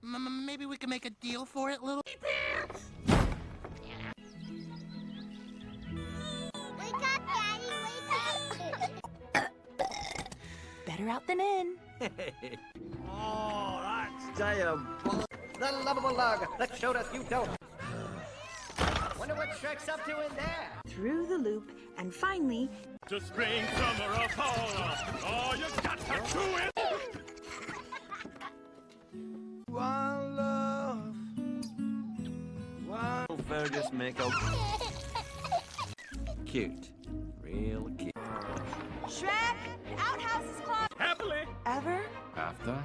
Maybe we can make a deal for it, little... Wake up, Daddy, wake up! Better out than in. Oh, that's diabolical. The lovable lug that showed us you don't. Wonder what Shrek's up to in there. Through the loop, and finally... To spring, summer, or fall, oh, you got to do it! One love. One... Fergus Mako. Cute. Real cute. Shrek, the outhouse is closed. Happily! Ever? After?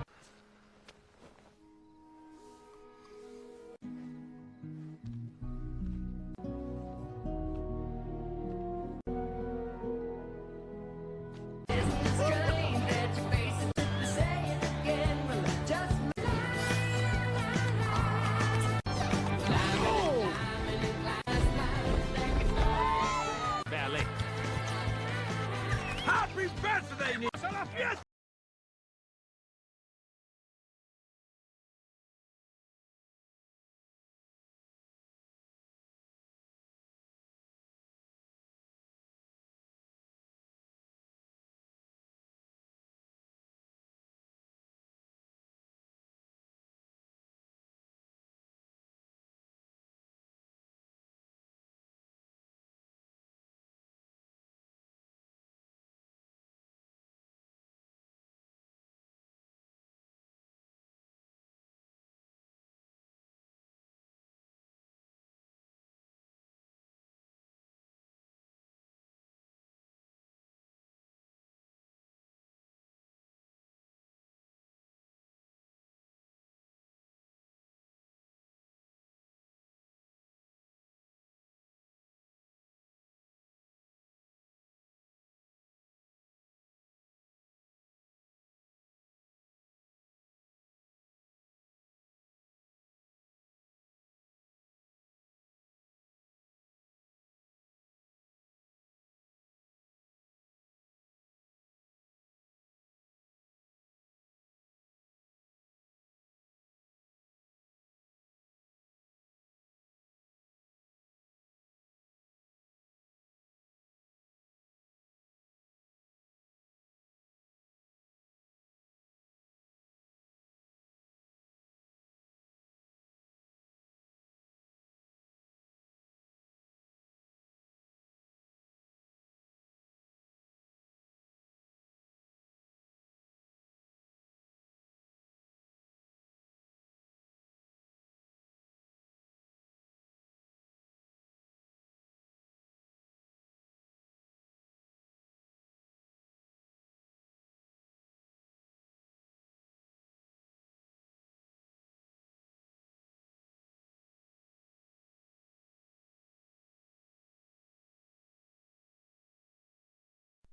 Ballet. Happy birthday, Nick! A la fiesta!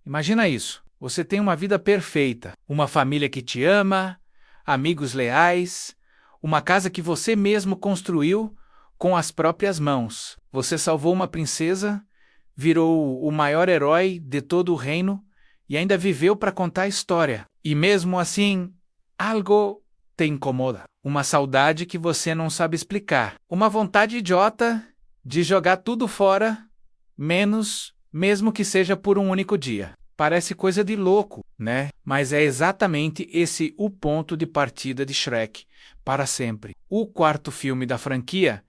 Imagina isso. Você tem uma vida perfeita, uma família que te ama, amigos leais, uma casa que você mesmo construiu com as próprias mãos. Você salvou uma princesa, virou o maior herói de todo o reino e ainda viveu para contar a história. E mesmo assim, algo te incomoda. Uma saudade que você não sabe explicar. Uma vontade idiota de jogar tudo fora, mesmo que seja por um único dia. Parece coisa de louco, né? Mas é exatamente esse o ponto de partida de Shrek, para sempre. O quarto filme da franquia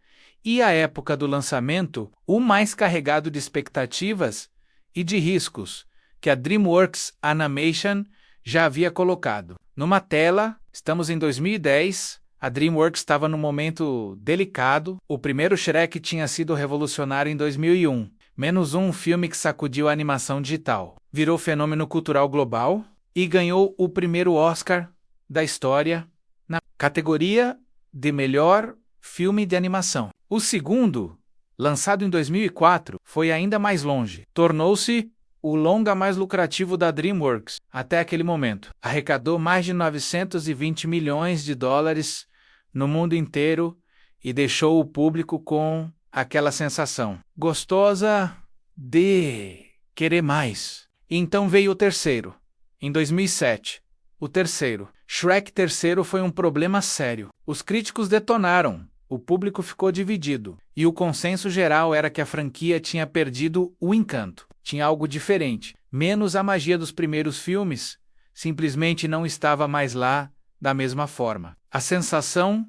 e a época do lançamento, o mais carregado de expectativas e de riscos que a DreamWorks Animation já havia colocado. Numa tela, estamos em 2010, a DreamWorks estava num momento delicado, o primeiro Shrek tinha sido revolucionário em 2001. Menos um filme que sacudiu a animação digital. Virou fenômeno cultural global e ganhou o primeiro Oscar da história na categoria de melhor filme de animação. O segundo, lançado em 2004, foi ainda mais longe. Tornou-se o longa mais lucrativo da DreamWorks até aquele momento. Arrecadou mais de 920 milhões de dólares no mundo inteiro e deixou o público com aquela sensação gostosa de querer mais. Então veio o terceiro, em 2007. O terceiro, Shrek III foi um problema sério. Os críticos detonaram, o público ficou dividido, e o consenso geral era que a franquia tinha perdido o encanto. Tinha algo diferente, menos a magia dos primeiros filmes, simplesmente não estava mais lá da mesma forma. A sensação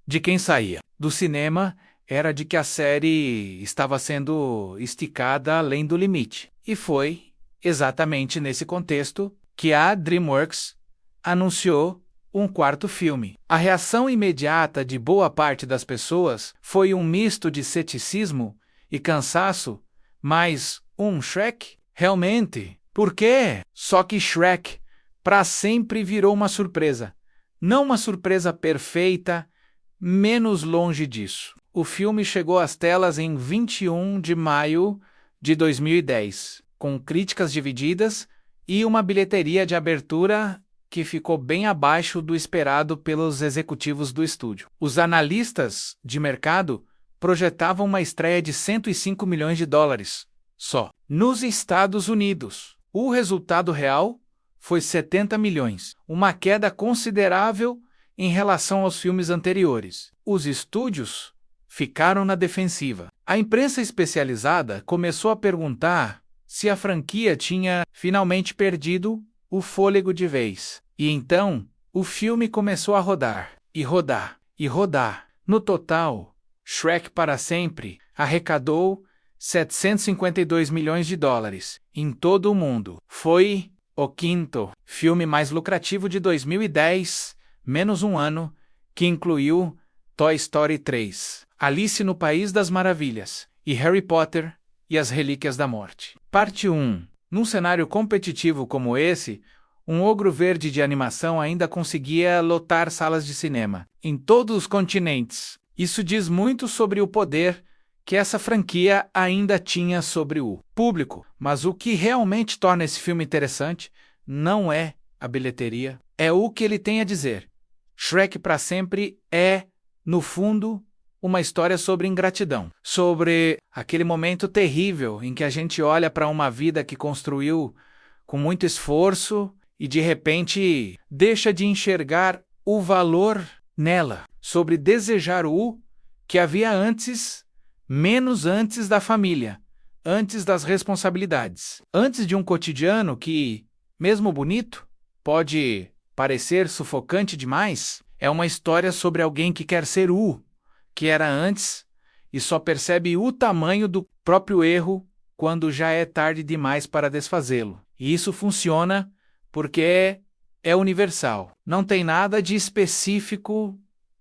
de quem saía do cinema era de que a série estava sendo esticada além do limite. E foi exatamente nesse contexto que a DreamWorks anunciou um quarto filme. A reação imediata de boa parte das pessoas foi um misto de ceticismo e cansaço, mas um Shrek? Realmente? Por quê? Só que Shrek para sempre virou uma surpresa. Não uma surpresa perfeita, menos longe disso. O filme chegou às telas em 21 de maio de 2010, com críticas divididas e uma bilheteria de abertura que ficou bem abaixo do esperado pelos executivos do estúdio. Os analistas de mercado projetavam uma estreia de 105 milhões de dólares só. Nos Estados Unidos, o resultado real foi 70 milhões, uma queda considerável em relação aos filmes anteriores. Os estúdios ficaram na defensiva. A imprensa especializada começou a perguntar se a franquia tinha finalmente perdido o fôlego de vez. E então, o filme começou a rodar, e rodar, e rodar. No total, Shrek para sempre arrecadou 752 milhões de dólares em todo o mundo. Foi o quinto filme mais lucrativo de 2010, menos um ano, que incluiu Toy Story 3, Alice no País das Maravilhas e Harry Potter e as Relíquias da Morte. Parte 1. Num cenário competitivo como esse, um ogro verde de animação ainda conseguia lotar salas de cinema em todos os continentes. Isso diz muito sobre o poder que essa franquia ainda tinha sobre o público. Mas o que realmente torna esse filme interessante não é a bilheteria, é o que ele tem a dizer. Shrek para sempre é, no fundo, uma história sobre ingratidão, sobre aquele momento terrível em que a gente olha para uma vida que construiu com muito esforço e de repente deixa de enxergar o valor nela, sobre desejar o que havia antes, menos antes da família, antes das responsabilidades, antes de um cotidiano que, mesmo bonito, pode parecer sufocante demais. É uma história sobre alguém que quer ser o que era antes e só percebe o tamanho do próprio erro quando já é tarde demais para desfazê-lo. E isso funciona porque é universal. Não tem nada de específico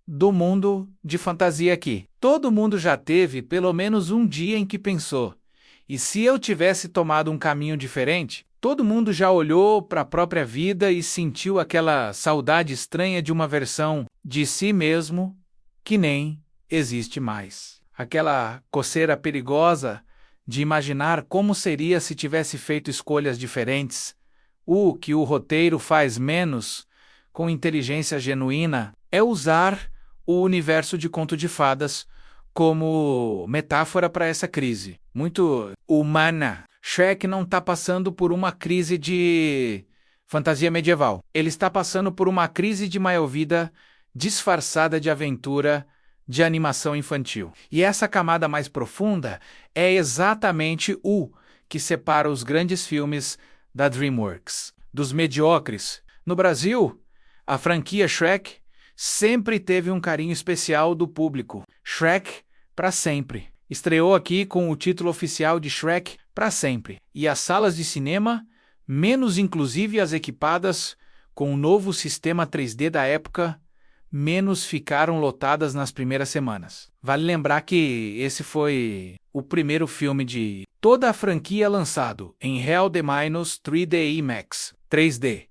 do mundo de fantasia aqui. Todo mundo já teve pelo menos um dia em que pensou: e se eu tivesse tomado um caminho diferente? Todo mundo já olhou para a própria vida e sentiu aquela saudade estranha de uma versão de si mesmo que nem existe mais. Aquela coceira perigosa de imaginar como seria se tivesse feito escolhas diferentes. O que o roteiro faz menos, com inteligência genuína, é usar o universo de Conto de Fadas como metáfora para essa crise. Muito humana. Shrek não está passando por uma crise de fantasia medieval. Ele está passando por uma crise de maio-vida disfarçada de aventura de animação infantil. E essa camada mais profunda é exatamente o que separa os grandes filmes da DreamWorks dos mediocres. No Brasil, a franquia Shrek sempre teve um carinho especial do público. Shrek para sempre. Estreou aqui com o título oficial de Shrek para sempre. E as salas de cinema, menos inclusive as equipadas com o novo sistema 3D da época, menos ficaram lotadas nas primeiras semanas. Vale lembrar que esse foi o primeiro filme de toda a franquia lançado em Real de Minus 3D IMAX 3D.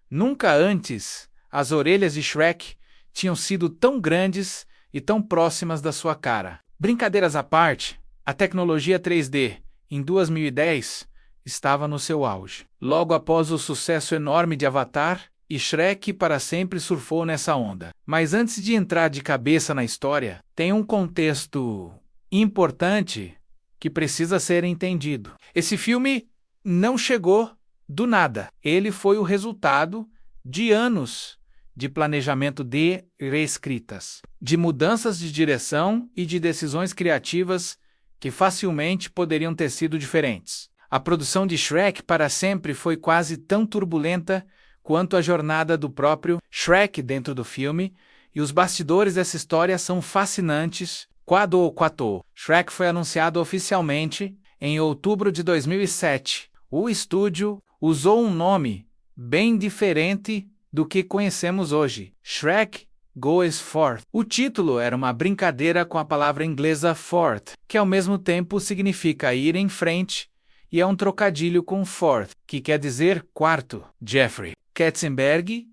Nunca antes as orelhas de Shrek tinham sido tão grandes e tão próximas da sua cara. Brincadeiras à parte, a tecnologia 3D em 2010 estava no seu auge. Logo após o sucesso enorme de Avatar, e Shrek para sempre surfou nessa onda. Mas antes de entrar de cabeça na história, tem um contexto importante que precisa ser entendido. Esse filme não chegou do nada. Ele foi o resultado de anos de planejamento de reescritas, de mudanças de direção e de decisões criativas que facilmente poderiam ter sido diferentes. A produção de Shrek para sempre foi quase tão turbulenta quanto a jornada do próprio Shrek dentro do filme, e os bastidores dessa história são fascinantes. Quando Shrek foi anunciado oficialmente em outubro de 2007, o estúdio usou um nome bem diferente do que conhecemos hoje: Shrek Goes Forth. O título era uma brincadeira com a palavra inglesa forth, que ao mesmo tempo significa ir em frente, e é um trocadilho com forth, que quer dizer quarto. Jeffrey Katzenberg,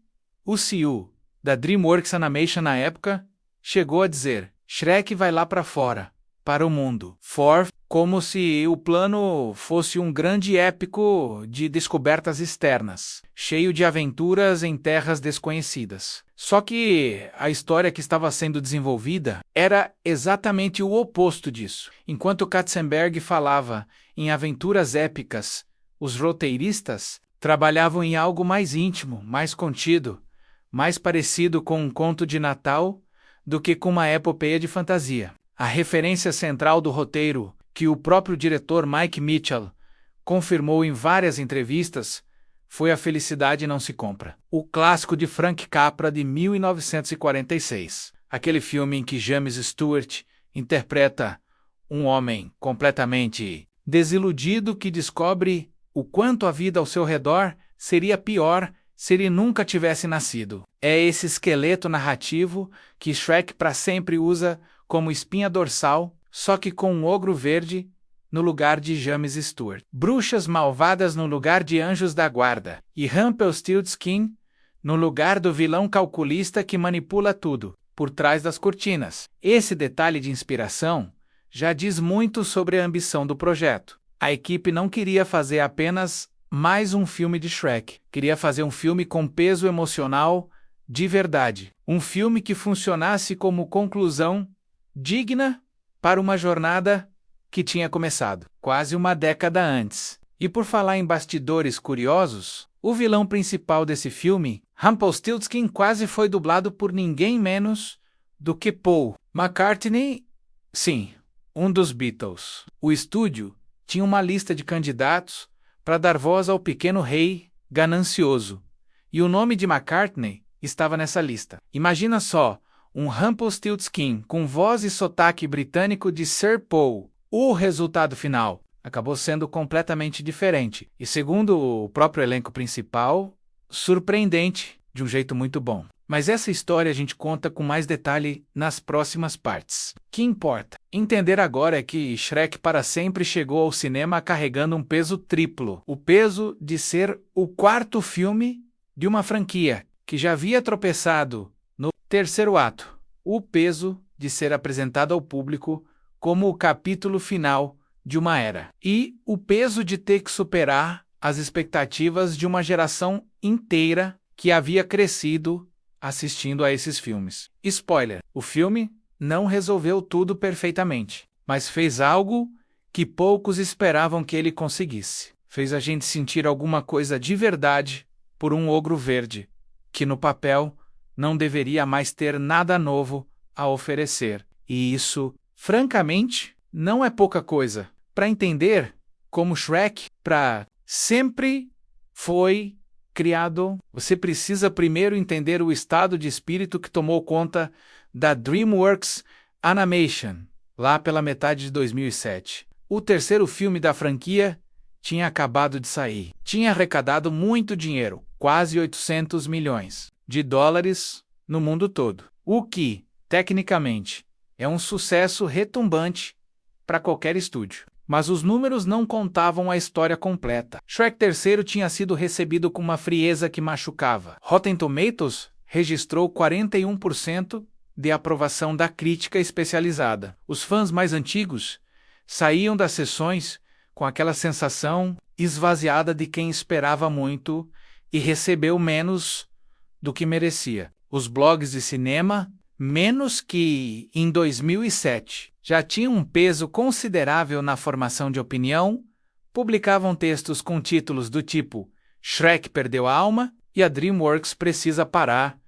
o CEO da DreamWorks Animation na época, chegou a dizer: Shrek vai lá para fora, para o mundo. Forth, como se o plano fosse um grande épico de descobertas externas, cheio de aventuras em terras desconhecidas. Só que a história que estava sendo desenvolvida era exatamente o oposto disso. Enquanto Katzenberg falava em aventuras épicas, os roteiristas trabalhavam em algo mais íntimo, mais contido, mais parecido com um conto de Natal do que com uma epopeia de fantasia. A referência central do roteiro, que o próprio diretor Mike Mitchell confirmou em várias entrevistas, foi A Felicidade Não Se Compra, o clássico de Frank Capra de 1946. Aquele filme em que James Stewart interpreta um homem completamente desiludido que descobre o quanto a vida ao seu redor seria pior se ele nunca tivesse nascido. É esse esqueleto narrativo que Shrek para sempre usa como espinha dorsal, só que com um ogro verde no lugar de James Stewart, bruxas malvadas no lugar de anjos da guarda, e Rumpelstiltskin no lugar do vilão calculista que manipula tudo, por trás das cortinas. Esse detalhe de inspiração já diz muito sobre a ambição do projeto. A equipe não queria fazer apenas mais um filme de Shrek, queria fazer um filme com peso emocional de verdade, um filme que funcionasse como conclusão digna para uma jornada que tinha começado quase uma década antes. E por falar em bastidores curiosos, o vilão principal desse filme, Rumpelstiltskin, quase foi dublado por ninguém menos do que Paul McCartney, sim, um dos Beatles. O estúdio tinha uma lista de candidatos para dar voz ao pequeno rei ganancioso, e o nome de McCartney estava nessa lista. Imagina só, um Rumpelstiltskin com voz e sotaque britânico de Sir Paul. O resultado final acabou sendo completamente diferente, e segundo o próprio elenco principal, surpreendente de um jeito muito bom. Mas essa história a gente conta com mais detalhe nas próximas partes. O que importa entender agora é que Shrek para sempre chegou ao cinema carregando um peso triplo. O peso de ser o quarto filme de uma franquia que já havia tropeçado no terceiro ato. O peso de ser apresentado ao público como o capítulo final de uma era. E o peso de ter que superar as expectativas de uma geração inteira que havia crescido assistindo a esses filmes. Spoiler: o filme não resolveu tudo perfeitamente, mas fez algo que poucos esperavam que ele conseguisse. Fez a gente sentir alguma coisa de verdade por um ogro verde, que no papel não deveria mais ter nada novo a oferecer. E isso, francamente, não é pouca coisa. Para entender como Shrek para sempre foi criado, você precisa primeiro entender o estado de espírito que tomou conta da DreamWorks Animation, lá pela metade de 2007. O terceiro filme da franquia tinha acabado de sair. Tinha arrecadado muito dinheiro, quase 800 milhões de dólares no mundo todo, o que, tecnicamente, é um sucesso retumbante para qualquer estúdio. Mas os números não contavam a história completa. Shrek III tinha sido recebido com uma frieza que machucava. Rotten Tomatoes registrou 41% de aprovação da crítica especializada. Os fãs mais antigos saíam das sessões com aquela sensação esvaziada de quem esperava muito e recebeu menos do que merecia. Os blogs de cinema, menos que em 2007, já tinham um peso considerável na formação de opinião, publicavam textos com títulos do tipo Shrek perdeu a alma e a DreamWorks precisa parar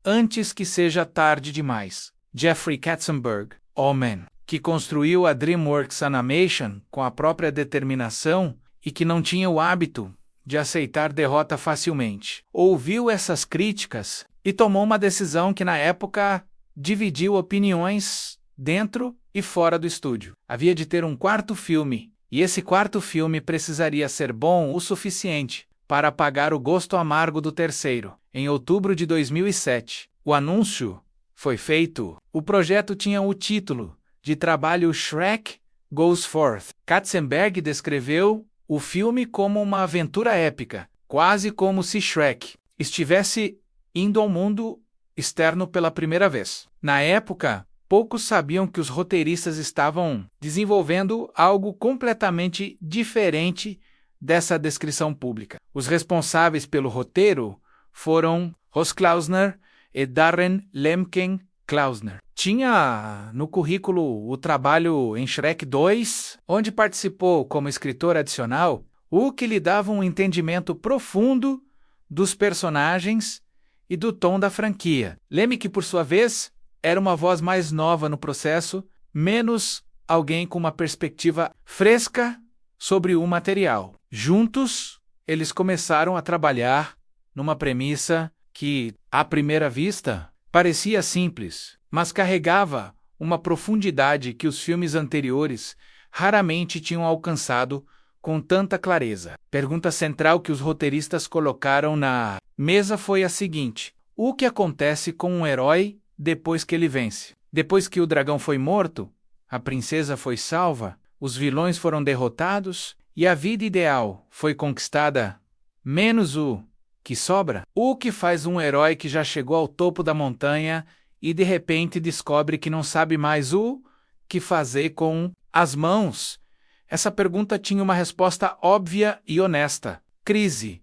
antes que seja tarde demais. Jeffrey Katzenberg, homem que construiu a DreamWorks Animation com a própria determinação e que não tinha o hábito de aceitar derrota facilmente, ouviu essas críticas e tomou uma decisão que na época dividiu opiniões dentro e fora do estúdio. Havia de ter um quarto filme, e esse quarto filme precisaria ser bom o suficiente para apagar o gosto amargo do terceiro. Em outubro de 2007, o anúncio foi feito. O projeto tinha o título de trabalho Shrek Goes Forth. Katzenberg descreveu o filme como uma aventura épica, quase como se Shrek estivesse indo ao mundo externo pela primeira vez. Na época, poucos sabiam que os roteiristas estavam desenvolvendo algo completamente diferente dessa descrição pública. Os responsáveis pelo roteiro foram Ross Klausner e Darren Lemken Klausner. Tinha no currículo o trabalho em Shrek 2, onde participou como escritor adicional, o que lhe dava um entendimento profundo dos personagens e do tom da franquia. Lemke, por sua vez, era uma voz mais nova no processo, menos alguém com uma perspectiva fresca sobre o material. Juntos, eles começaram a trabalhar numa premissa que, à primeira vista, parecia simples, mas carregava uma profundidade que os filmes anteriores raramente tinham alcançado com tanta clareza. Pergunta central que os roteiristas colocaram na mesa foi a seguinte: o que acontece com um herói depois que ele vence? Depois que o dragão foi morto, a princesa foi salva, os vilões foram derrotados e a vida ideal foi conquistada, menos o que sobra? O que faz um herói que já chegou ao topo da montanha e de repente descobre que não sabe mais o que fazer com as mãos? Essa pergunta tinha uma resposta óbvia e honesta. Crise.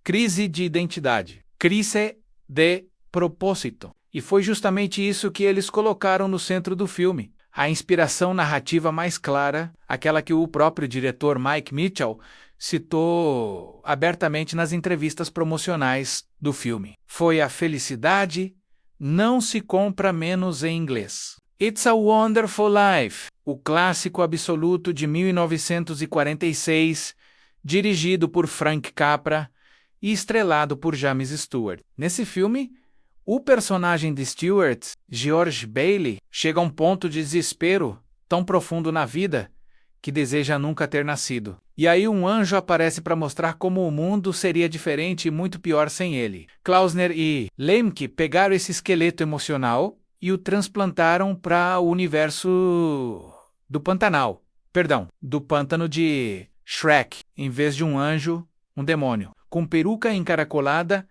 Crise de identidade. Crise de propósito. E foi justamente isso que eles colocaram no centro do filme. A inspiração narrativa mais clara, aquela que o próprio diretor Mike Mitchell citou abertamente nas entrevistas promocionais do filme. Foi a felicidade não se compra menos em inglês. It's a Wonderful Life, o clássico absoluto de 1946, dirigido por Frank Capra e estrelado por James Stewart. Nesse filme, o personagem de Stewart, George Bailey, chega a um ponto de desespero tão profundo na vida que deseja nunca ter nascido. E aí um anjo aparece para mostrar como o mundo seria diferente e muito pior sem ele. Klausner e Lemke pegaram esse esqueleto emocional e o transplantaram para o universo do do pântano de Shrek. Em vez de um anjo, um demônio, com peruca encaracolada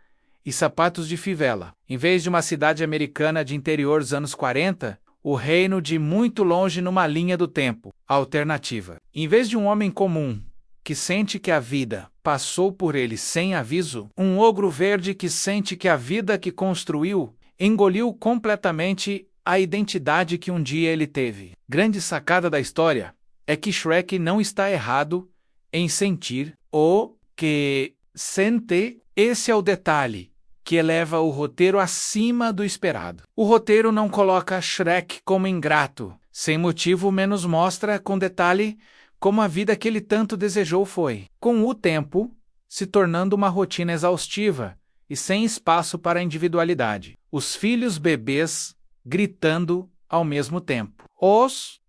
e sapatos de fivela. Em vez de uma cidade americana de interior dos anos 40, o reino de muito longe numa linha do tempo, alternativa. Em vez de um homem comum, que sente que a vida passou por ele sem aviso, um ogro verde que sente que a vida que construiu engoliu completamente a identidade que um dia ele teve. Grande sacada da história é que Shrek não está errado em sentir o que sente. Esse é o detalhe que eleva o roteiro acima do esperado. O roteiro não coloca Shrek como ingrato, sem motivo, menos mostra com detalhe como a vida que ele tanto desejou foi, com o tempo, se tornando uma rotina exaustiva e sem espaço para a individualidade. Os filhos bebês gritando ao mesmo tempo. Os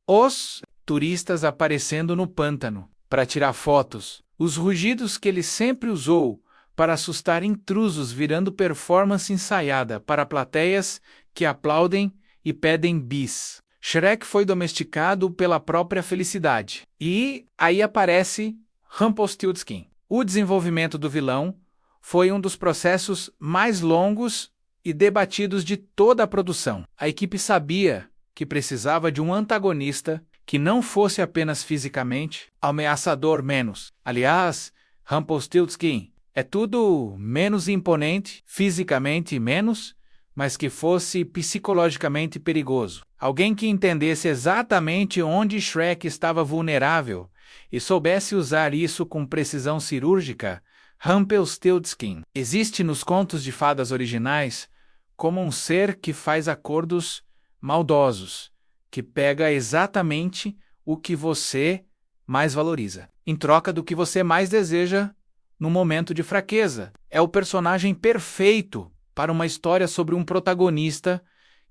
turistas aparecendo no pântano para tirar fotos. Os rugidos que ele sempre usou para assustar intrusos virando performance ensaiada para plateias que aplaudem e pedem bis. Shrek foi domesticado pela própria felicidade. E aí aparece Rumpelstiltskin. O desenvolvimento do vilão foi um dos processos mais longos e debatidos de toda a produção. A equipe sabia que precisava de um antagonista que não fosse apenas fisicamente ameaçador menos. Aliás, Rumpelstiltskin é tudo menos imponente, fisicamente menos, mas que fosse psicologicamente perigoso. Alguém que entendesse exatamente onde Shrek estava vulnerável e soubesse usar isso com precisão cirúrgica. Rumpelstiltskin existe nos contos de fadas originais como um ser que faz acordos maldosos, que pega exatamente o que você mais valoriza, em troca do que você mais deseja no momento de fraqueza. É o personagem perfeito para uma história sobre um protagonista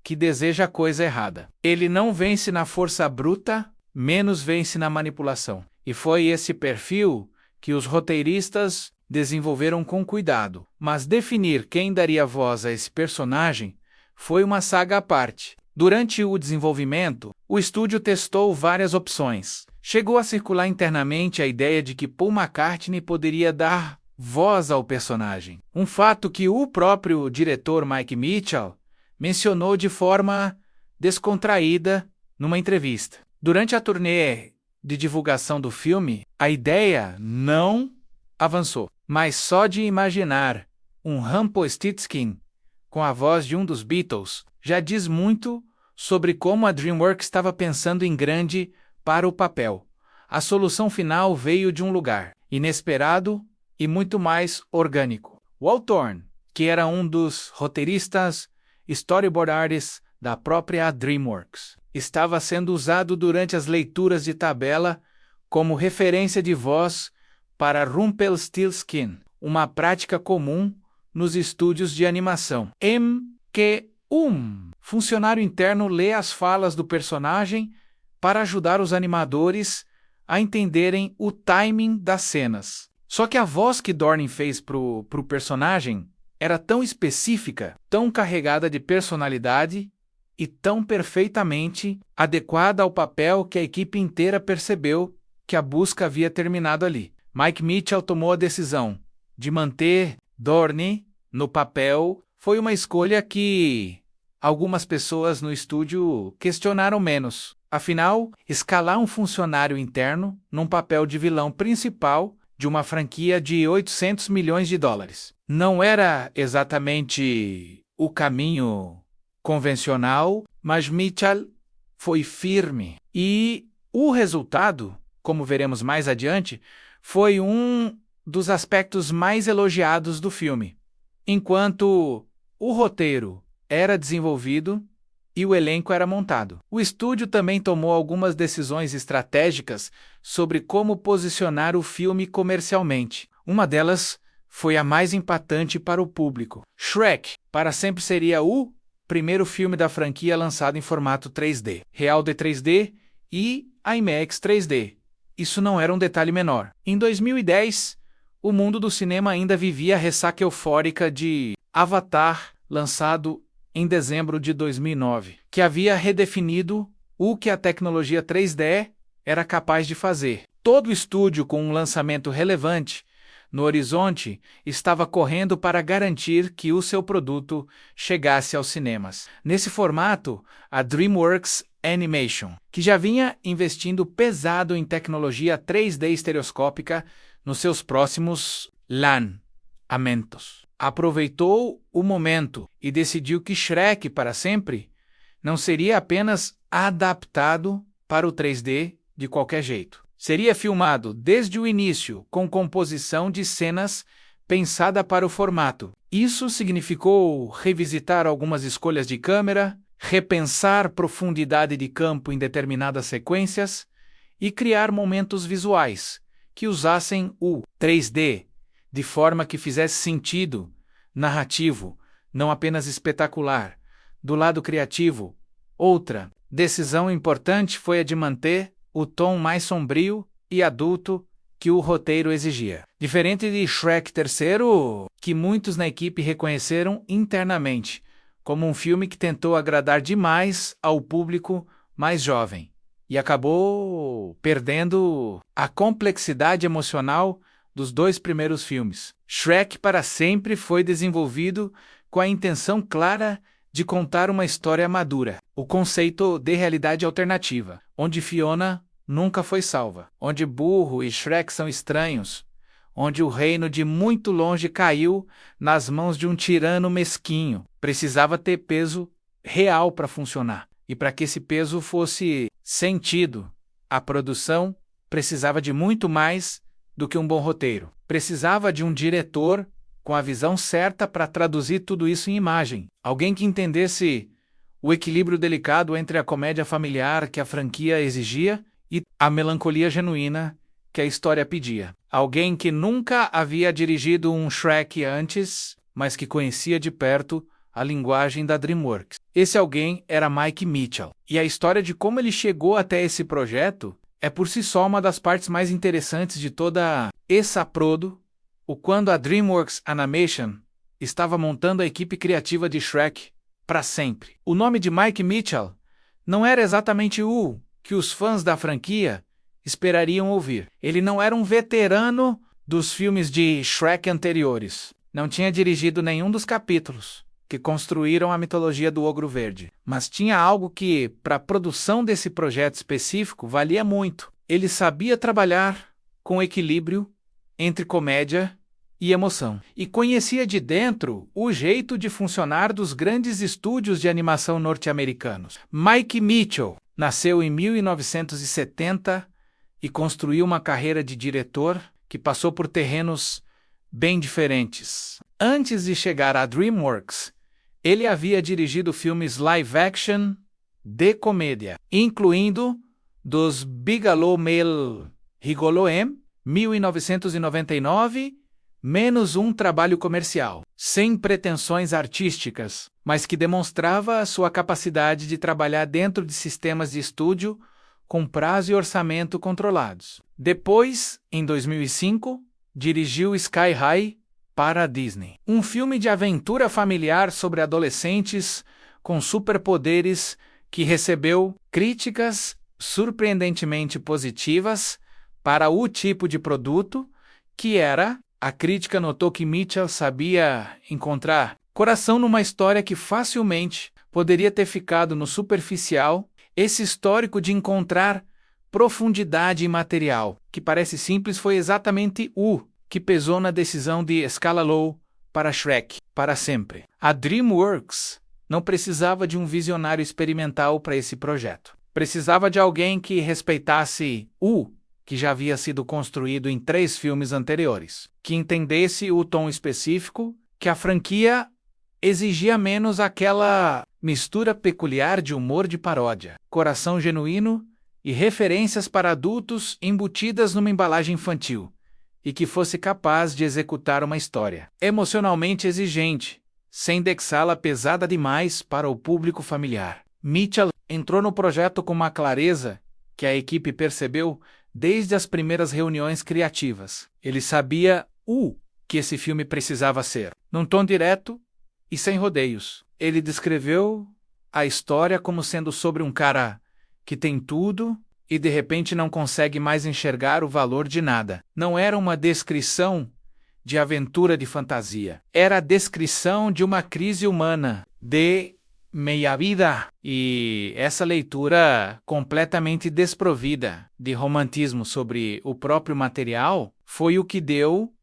que deseja a coisa errada. Ele não vence na força bruta, menos vence na manipulação. E foi esse perfil que os roteiristas desenvolveram com cuidado. Mas definir quem daria voz a esse personagem foi uma saga à parte. Durante o desenvolvimento, o estúdio testou várias opções. Chegou a circular internamente a ideia de que Paul McCartney poderia dar voz ao personagem. Um fato que o próprio diretor Mike Mitchell mencionou de forma descontraída numa entrevista. Durante a turnê de divulgação do filme, a ideia não avançou. Mas só de imaginar um Rumpelstiltskin com a voz de um dos Beatles já diz muito sobre como a DreamWorks estava pensando em grande para o papel. A solução final veio de um lugar inesperado e muito mais orgânico. Walt Thorne, que era um dos roteiristas storyboard artists da própria DreamWorks, estava sendo usado durante as leituras de tabela como referência de voz para Rumpelstiltskin, uma prática comum nos estúdios de animação. Funcionário interno lê as falas do personagem para ajudar os animadores a entenderem o timing das cenas. Só que a voz que Dornin fez pro personagem era tão específica, tão carregada de personalidade e tão perfeitamente adequada ao papel que a equipe inteira percebeu que a busca havia terminado ali. Mike Mitchell tomou a decisão de manter Dornin no papel. Foi uma escolha que algumas pessoas no estúdio questionaram menos. Afinal, escalar um funcionário interno num papel de vilão principal de uma franquia de $800 milhões não era exatamente o caminho convencional, mas Mitchell foi firme. E o resultado, como veremos mais adiante, foi um dos aspectos mais elogiados do filme. Enquanto o roteiro era desenvolvido e o elenco era montado, o estúdio também tomou algumas decisões estratégicas sobre como posicionar o filme comercialmente. Uma delas foi a mais impactante para o público. Shrek para sempre seria o primeiro filme da franquia lançado em formato 3D, Real de 3D e IMAX 3D. Isso não era um detalhe menor. Em 2010, o mundo do cinema ainda vivia a ressaca eufórica de Avatar, lançado em dezembro de 2009, que havia redefinido o que a tecnologia 3D era capaz de fazer. Todo estúdio com um lançamento relevante no horizonte estava correndo para garantir que o seu produto chegasse aos cinemas. Nesse formato, a DreamWorks Animation, que já vinha investindo pesado em tecnologia 3D estereoscópica nos seus próximos lançamentos, aproveitou o momento e decidiu que Shrek para sempre não seria apenas adaptado para o 3D de qualquer jeito. Seria filmado desde o início com composição de cenas pensada para o formato. Isso significou revisitar algumas escolhas de câmera, repensar profundidade de campo em determinadas sequências e criar momentos visuais que usassem o 3D de forma que fizesse sentido narrativo, não apenas espetacular. Do lado criativo, outra decisão importante foi a de manter o tom mais sombrio e adulto que o roteiro exigia. Diferente de Shrek III, que muitos na equipe reconheceram internamente como um filme que tentou agradar demais ao público mais jovem e acabou perdendo a complexidade emocional dos dois primeiros filmes. Shrek para sempre foi desenvolvido com a intenção clara de contar uma história madura, o conceito de realidade alternativa, onde Fiona nunca foi salva, onde Burro e Shrek são estranhos, onde o reino de muito longe caiu nas mãos de um tirano mesquinho. Precisava ter peso real para funcionar. E para que esse peso fosse sentido, a produção precisava de muito mais do que um bom roteiro. Precisava de um diretor com a visão certa para traduzir tudo isso em imagem. Alguém que entendesse o equilíbrio delicado entre a comédia familiar que a franquia exigia e a melancolia genuína que a história pedia. Alguém que nunca havia dirigido um Shrek antes, mas que conhecia de perto a linguagem da DreamWorks. Esse alguém era Mike Mitchell. E a história de como ele chegou até esse projeto é por si só uma das partes mais interessantes de toda essa prodo, o quando a DreamWorks Animation estava montando a equipe criativa de Shrek para sempre. O nome de Mike Mitchell não era exatamente o que os fãs da franquia esperariam ouvir. Ele não era um veterano dos filmes de Shrek anteriores. Não tinha dirigido nenhum dos capítulos que construíram a mitologia do Ogro Verde. Mas tinha algo que, para a produção desse projeto específico, valia muito. Ele sabia trabalhar com equilíbrio entre comédia e emoção. E conhecia de dentro o jeito de funcionar dos grandes estúdios de animação norte-americanos. Mike Mitchell nasceu em 1970 e construiu uma carreira de diretor que passou por terrenos bem diferentes. Antes de chegar à DreamWorks, ele havia dirigido filmes live-action de comédia, incluindo dos Bigelow Male Rigoloem, 1999, menos um trabalho comercial, sem pretensões artísticas, mas que demonstrava a sua capacidade de trabalhar dentro de sistemas de estúdio com prazo e orçamento controlados. Depois, em 2005, dirigiu Sky High para a Disney, um filme de aventura familiar sobre adolescentes com superpoderes que recebeu críticas surpreendentemente positivas para o tipo de produto que era. A crítica notou que Mitchell sabia encontrar coração numa história que facilmente poderia ter ficado no superficial. Esse histórico de encontrar profundidade imaterial, que parece simples, foi exatamente o que pesou na decisão de escala low para Shrek, para sempre. A DreamWorks não precisava de um visionário experimental para esse projeto. Precisava de alguém que respeitasse o que já havia sido construído em 3 filmes anteriores, que entendesse o tom específico, que a franquia exigia menos aquela mistura peculiar de humor de paródia, coração genuíno e referências para adultos embutidas numa embalagem infantil, e que fosse capaz de executar uma história emocionalmente exigente, sem deixá-la pesada demais para o público familiar. Mitchell entrou no projeto com uma clareza que a equipe percebeu desde as primeiras reuniões criativas. Ele sabia o que esse filme precisava ser, num tom direto e sem rodeios. Ele descreveu a história como sendo sobre um cara que tem tudo e de repente não consegue mais enxergar o valor de nada. Não era uma descrição de aventura de fantasia. Era a descrição de uma crise humana, de meia vida. E essa leitura completamente desprovida de romantismo sobre o próprio material foi o que deu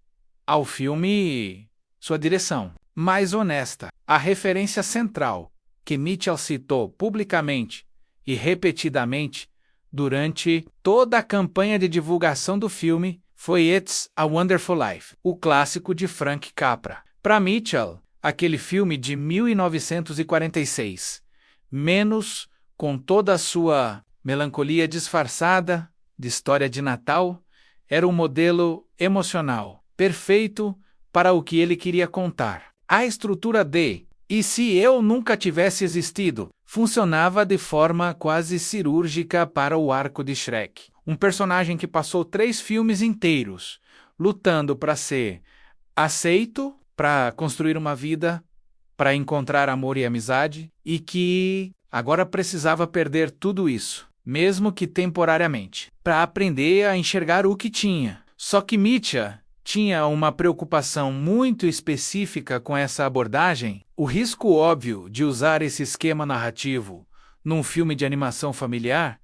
ao filme sua direção mais honesta. A referência central que Mitchell citou publicamente e repetidamente durante toda a campanha de divulgação do filme foi It's a Wonderful Life, o clássico de Frank Capra. Para Mitchell, aquele filme de 1946, menos com toda a sua melancolia disfarçada de história de Natal, era um modelo emocional perfeito para o que ele queria contar. A estrutura de "E se eu nunca tivesse existido" funcionava de forma quase cirúrgica para o arco de Shrek. Um personagem que passou 3 filmes inteiros lutando para ser aceito, para construir uma vida, para encontrar amor e amizade, e que agora precisava perder tudo isso, mesmo que temporariamente, para aprender a enxergar o que tinha. Só que Mitchell tinha uma preocupação muito específica com essa abordagem. O risco óbvio de usar esse esquema narrativo num filme de animação familiar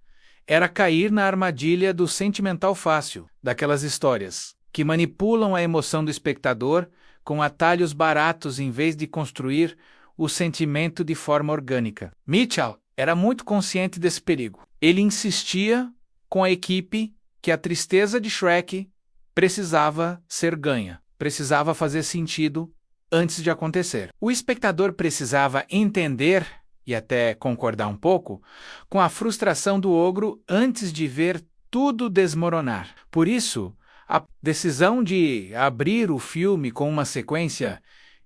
era cair na armadilha do sentimental fácil, daquelas histórias que manipulam a emoção do espectador com atalhos baratos em vez de construir o sentimento de forma orgânica. Mitchell era muito consciente desse perigo. Ele insistia com a equipe que a tristeza de Shrek precisava ser ganha. precisava fazer sentido antes de acontecer. O espectador precisava entender, e até concordar um pouco, com a frustração do ogro antes de ver tudo desmoronar. Por isso, a decisão de abrir o filme com uma sequência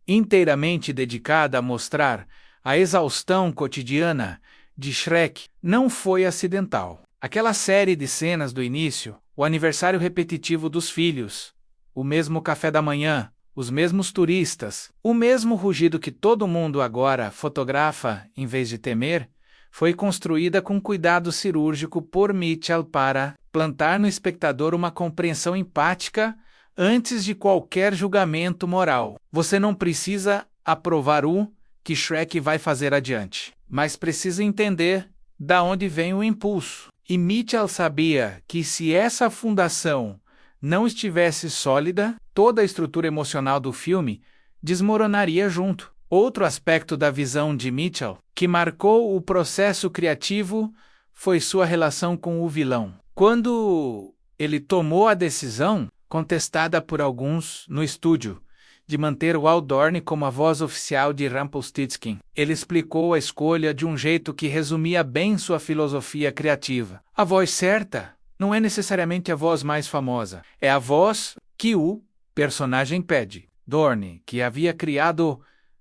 inteiramente dedicada a mostrar a exaustão cotidiana de Shrek não foi acidental. Aquela série de cenas do início, o aniversário repetitivo dos filhos, o mesmo café da manhã, os mesmos turistas, o mesmo rugido que todo mundo agora fotografa em vez de temer, foi construída com cuidado cirúrgico por Mitchell para plantar no espectador uma compreensão empática antes de qualquer julgamento moral. Você não precisa aprovar o que Shrek vai fazer adiante, mas precisa entender da onde vem o impulso. E Mitchell sabia que se essa fundação não estivesse sólida, toda a estrutura emocional do filme desmoronaria junto. Outro aspecto da visão de Mitchell que marcou o processo criativo foi sua relação com o vilão. Quando ele tomou a decisão, contestada por alguns no estúdio, de manter Wal Dorn como a voz oficial de Rumpelstiltskin, ele explicou a escolha de um jeito que resumia bem sua filosofia criativa. A voz certa não é necessariamente a voz mais famosa, é a voz que o personagem pede. Dorn, que havia criado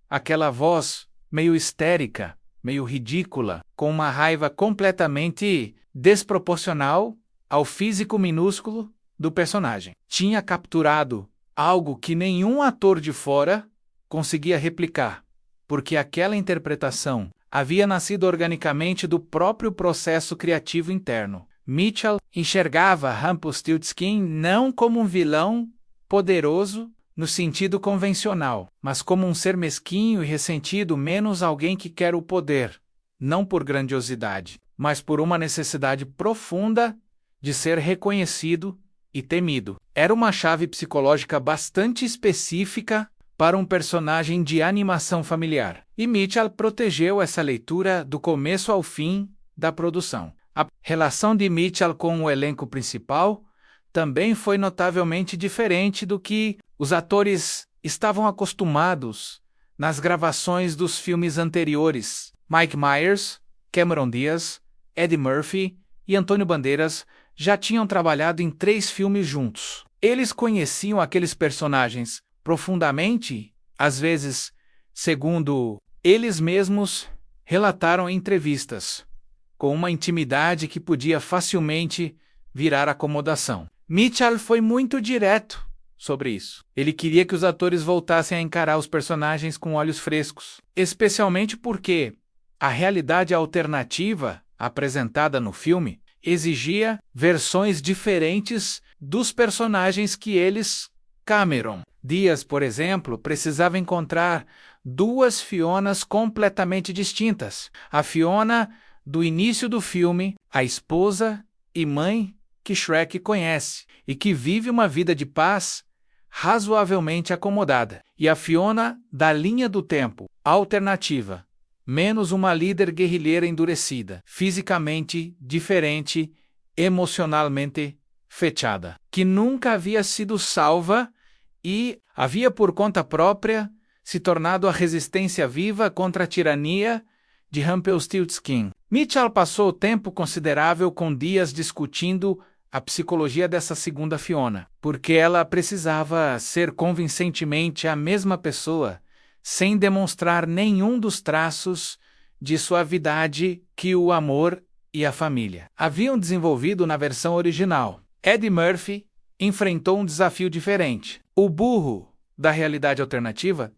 aquela voz meio histérica, meio ridícula, com uma raiva completamente desproporcional ao físico minúsculo do personagem, tinha capturado algo que nenhum ator de fora conseguia replicar, porque aquela interpretação havia nascido organicamente do próprio processo criativo interno. Mitchell enxergava Rumpelstiltskin não como um vilão poderoso no sentido convencional, mas como um ser mesquinho e ressentido, menos alguém que quer o poder, não por grandiosidade, mas por uma necessidade profunda de ser reconhecido e temido. Era uma chave psicológica bastante específica para um personagem de animação familiar, e Mitchell protegeu essa leitura do começo ao fim da produção. A relação de Mitchell com o elenco principal também foi notavelmente diferente do que os atores estavam acostumados nas gravações dos filmes anteriores. Mike Myers, Cameron Diaz, Eddie Murphy e Antônio Bandeiras já tinham trabalhado em 3 filmes juntos. Eles conheciam aqueles personagens profundamente, às vezes, segundo eles mesmos relataram em entrevistas, com uma intimidade que podia facilmente virar acomodação. Mitchell foi muito direto sobre isso. Ele queria que os atores voltassem a encarar os personagens com olhos frescos, especialmente porque a realidade alternativa apresentada no filme exigia versões diferentes dos personagens que eles, Cameron Diaz, por exemplo, precisava encontrar 2 Fionas completamente distintas. A Fiona do início do filme, a esposa e mãe que Shrek conhece e que vive uma vida de paz razoavelmente acomodada, e a Fiona da linha do tempo, alternativa, menos uma líder guerrilheira endurecida, fisicamente diferente, emocionalmente fechada, que nunca havia sido salva e havia por conta própria se tornado a resistência viva contra a tirania de Rumpelstiltskin. Mitchell passou tempo considerável com Diaz discutindo a psicologia dessa segunda Fiona, porque ela precisava ser convincentemente a mesma pessoa, sem demonstrar nenhum dos traços de suavidade que o amor e a família haviam desenvolvido na versão original. Eddie Murphy enfrentou um desafio diferente. O burro da realidade alternativa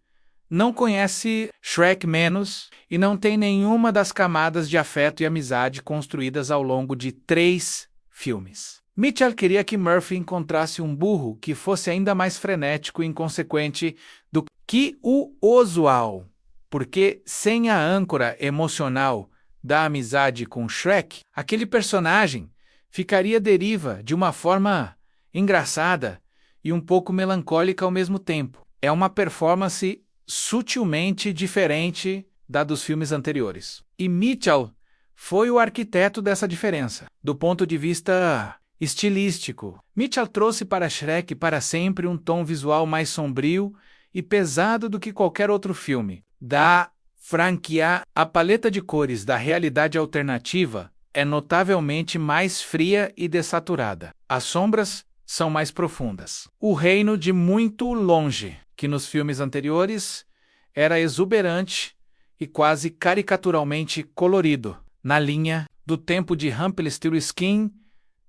não conhece Shrek menos e não tem nenhuma das camadas de afeto e amizade construídas ao longo de 3 filmes. Mitchell queria que Murphy encontrasse um burro que fosse ainda mais frenético e inconsequente do que o usual, porque sem a âncora emocional da amizade com Shrek, aquele personagem ficaria à deriva de uma forma engraçada e um pouco melancólica ao mesmo tempo. É uma performance sutilmente diferente da dos filmes anteriores. E Mitchell foi o arquiteto dessa diferença, do ponto de vista estilístico. Mitchell trouxe para Shrek para sempre um tom visual mais sombrio e pesado do que qualquer outro filme da franquia. A paleta de cores da realidade alternativa é notavelmente mais fria e dessaturada. As sombras são mais profundas. O reino de muito longe, que nos filmes anteriores era exuberante e quase caricaturalmente colorido, na linha do tempo de Rumpelstiltskin,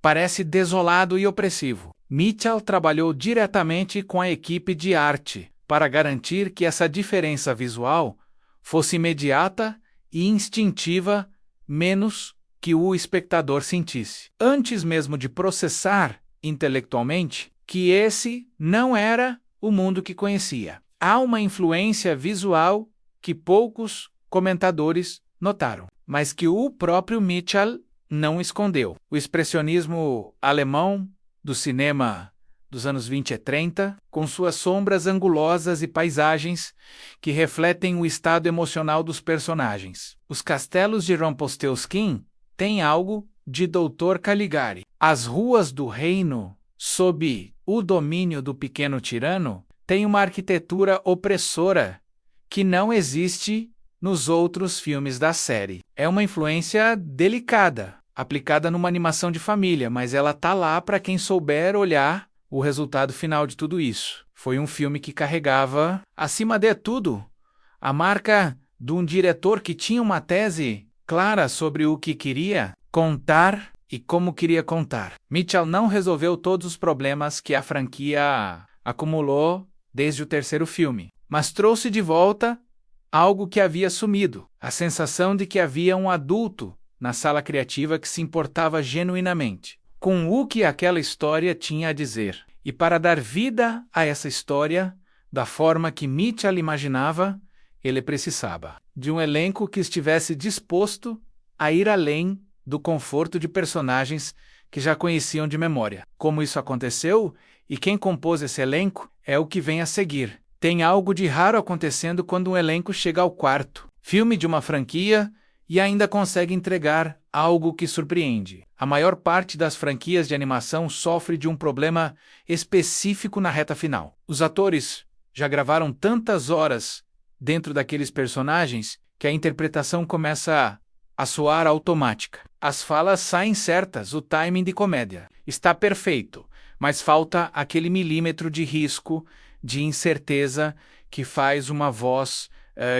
parece desolado e opressivo. Mitchell trabalhou diretamente com a equipe de arte para garantir que essa diferença visual fosse imediata e instintiva, menos que o espectador sentisse, antes mesmo de processar intelectualmente que esse não era o mundo que conhecia. Há uma influência visual que poucos comentadores notaram, mas que o próprio Mitchell não escondeu. O expressionismo alemão do cinema dos anos 20 e 30, com suas sombras angulosas e paisagens que refletem o estado emocional dos personagens. Os castelos de Rumpelstiltskin têm algo de Dr. Caligari. As ruas do reino, sob o domínio do pequeno tirano, têm uma arquitetura opressora que não existe nos outros filmes da série. É uma influência delicada, aplicada numa animação de família, mas ela tá lá para quem souber olhar o resultado final de tudo isso. Foi um filme que carregava, acima de tudo, a marca de um diretor que tinha uma tese clara sobre o que queria contar e como queria contar. Mitchell não resolveu todos os problemas que a franquia acumulou desde o terceiro filme, mas trouxe de volta algo que havia sumido, a sensação de que havia um adulto na sala criativa que se importava genuinamente com o que aquela história tinha a dizer. E para dar vida a essa história, da forma que Mitchell imaginava, ele precisava de um elenco que estivesse disposto a ir além do conforto de personagens que já conheciam de memória. Como isso aconteceu e quem compôs esse elenco é o que vem a seguir. Tem algo de raro acontecendo quando um elenco chega ao quarto filme de uma franquia e ainda consegue entregar algo que surpreende. A maior parte das franquias de animação sofre de um problema específico na reta final. Os atores já gravaram tantas horas dentro daqueles personagens que a interpretação começa a soar automática. As falas saem certas, o timing de comédia está perfeito, mas falta aquele milímetro de risco, de incerteza que faz uma voz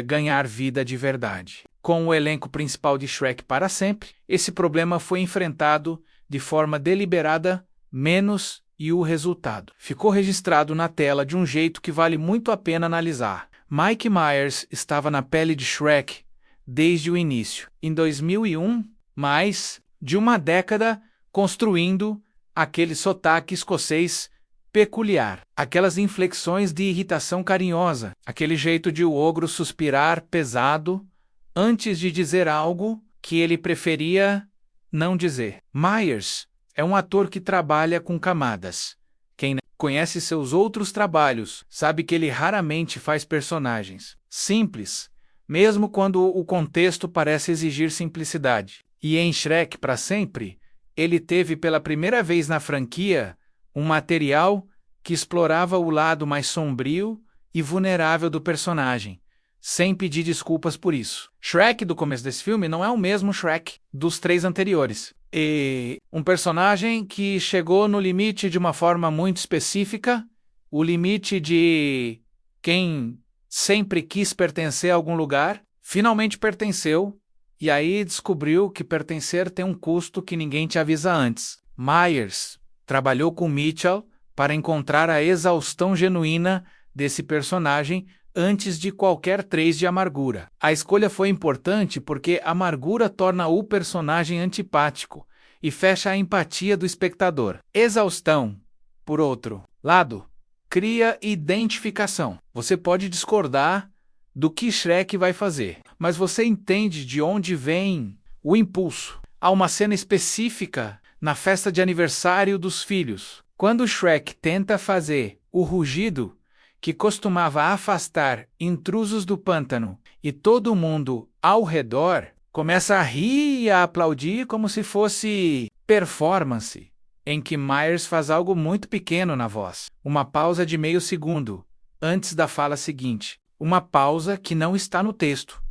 ganhar vida de verdade. Com o elenco principal de Shrek para sempre, esse problema foi enfrentado de forma deliberada, menos e o resultado ficou registrado na tela de um jeito que vale muito a pena analisar. Mike Myers estava na pele de Shrek desde o início. Em 2001, mais de uma década construindo aquele sotaque escocês peculiar, aquelas inflexões de irritação carinhosa, aquele jeito de o ogro suspirar pesado antes de dizer algo que ele preferia não dizer. Myers é um ator que trabalha com camadas. Quem conhece seus outros trabalhos sabe que ele raramente faz personagens simples, mesmo quando o contexto parece exigir simplicidade. E em Shrek para sempre, ele teve pela primeira vez na franquia um material que explorava o lado mais sombrio e vulnerável do personagem, sem pedir desculpas por isso. Shrek do começo desse filme não é o mesmo Shrek dos 3 anteriores. E um personagem que chegou no limite de uma forma muito específica, o limite de quem sempre quis pertencer a algum lugar, finalmente pertenceu, e aí descobriu que pertencer tem um custo que ninguém te avisa antes. Myers trabalhou com Mitchell para encontrar a exaustão genuína desse personagem antes de qualquer trace de amargura. A escolha foi importante porque a amargura torna o personagem antipático e fecha a empatia do espectador. Exaustão, por outro lado, cria identificação. Você pode discordar do que Shrek vai fazer, mas você entende de onde vem o impulso. Há uma cena específica na festa de aniversário dos filhos, quando Shrek tenta fazer o rugido que costumava afastar intrusos do pântano, e todo mundo ao redor começa a rir e a aplaudir como se fosse performance. em que Myers faz algo muito pequeno na voz. Uma pausa de meio segundo, antes da fala seguinte. Uma pausa que não está no texto,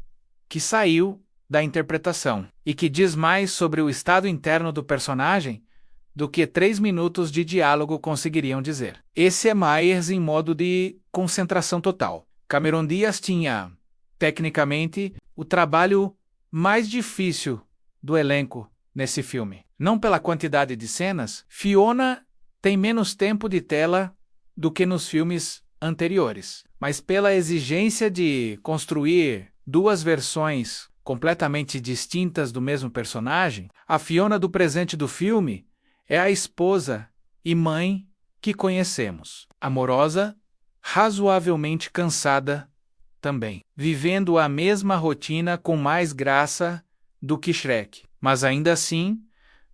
que saiu da interpretação, e que diz mais sobre o estado interno do personagem do que 3 minutos de diálogo conseguiriam dizer. Esse é Myers em modo de concentração total. Cameron Diaz tinha, tecnicamente, o trabalho mais difícil do elenco nesse filme. Não pela quantidade de cenas, Fiona tem menos tempo de tela do que nos filmes anteriores, mas pela exigência de construir 2 versões completamente distintas do mesmo personagem, a Fiona do presente do filme é a esposa e mãe que conhecemos. Amorosa, razoavelmente cansada também, vivendo a mesma rotina com mais graça do que Shrek, mas ainda assim,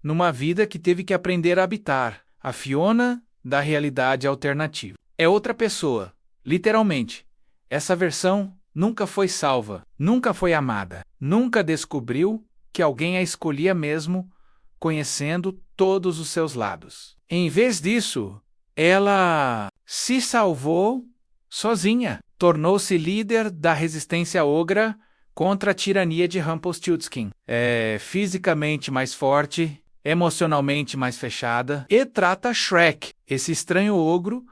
numa vida que teve que aprender a habitar, a Fiona da realidade alternativa. É outra pessoa, literalmente. Essa versão nunca foi salva, nunca foi amada, nunca descobriu que alguém a escolhia mesmo, conhecendo todos os seus lados. Em vez disso, ela se salvou sozinha, tornou-se líder da resistência ogra contra a tirania de Rumpelstiltskin. É fisicamente mais forte, emocionalmente mais fechada, e trata Shrek, esse estranho ogro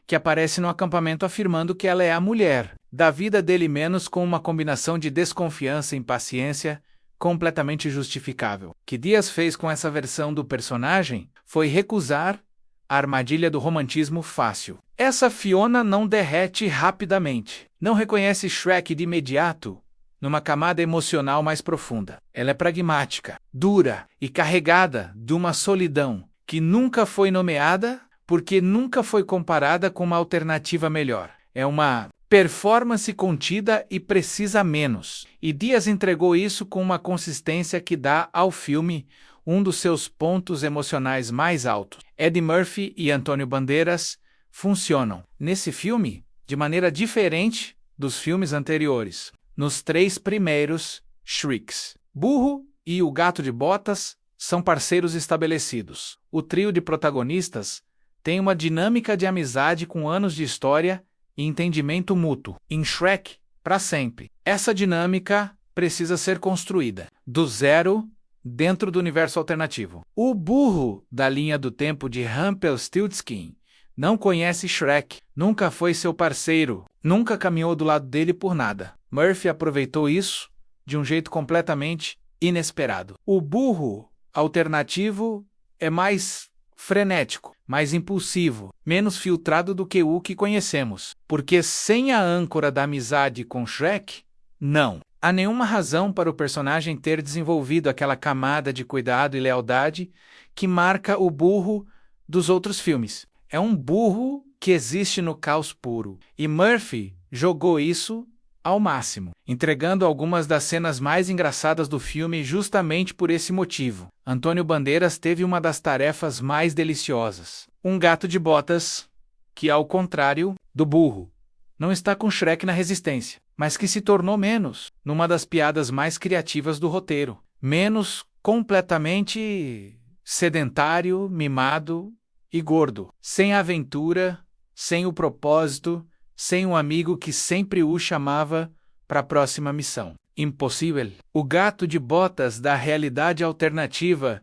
que aparece no acampamento afirmando que ela é a mulher da vida dele, menos com uma combinação de desconfiança e impaciência completamente justificável. O que Diaz fez com essa versão do personagem foi recusar a armadilha do romantismo fácil. Essa Fiona não derrete rapidamente, não reconhece Shrek de imediato numa camada emocional mais profunda. Ela é pragmática, dura e carregada de uma solidão que nunca foi nomeada porque nunca foi comparada com uma alternativa melhor. É uma performance contida e precisa menos. E Diaz entregou isso com uma consistência que dá ao filme um dos seus pontos emocionais mais altos. Eddie Murphy e Antônio Bandeiras funcionam nesse filme de maneira diferente dos filmes anteriores. Nos 3 primeiros Shreks, Burro e o Gato de Botas são parceiros estabelecidos. O trio de protagonistas tem uma dinâmica de amizade com anos de história e entendimento mútuo. Em Shrek, para sempre. Essa dinâmica precisa ser construída do zero dentro do universo alternativo. O burro da linha do tempo de Rumpelstiltskin não conhece Shrek, nunca foi seu parceiro, nunca caminhou do lado dele por nada. Murphy aproveitou isso de um jeito completamente inesperado. O burro alternativo é mais frenético, mais impulsivo, menos filtrado do que o que conhecemos. Porque sem a âncora da amizade com Shrek, não há nenhuma razão para o personagem ter desenvolvido aquela camada de cuidado e lealdade que marca o burro dos outros filmes. É um burro que existe no caos puro. E Murphy jogou isso ao máximo, entregando algumas das cenas mais engraçadas do filme justamente por esse motivo. Antônio Bandeiras teve uma das tarefas mais deliciosas. Um gato de botas que, ao contrário do burro, não está com Shrek na resistência, mas que se tornou menos numa das piadas mais criativas do roteiro. Menos completamente sedentário, mimado e gordo. Sem aventura, sem o propósito, sem um amigo que sempre o chamava para a próxima missão. Impossível. O gato de botas da realidade alternativa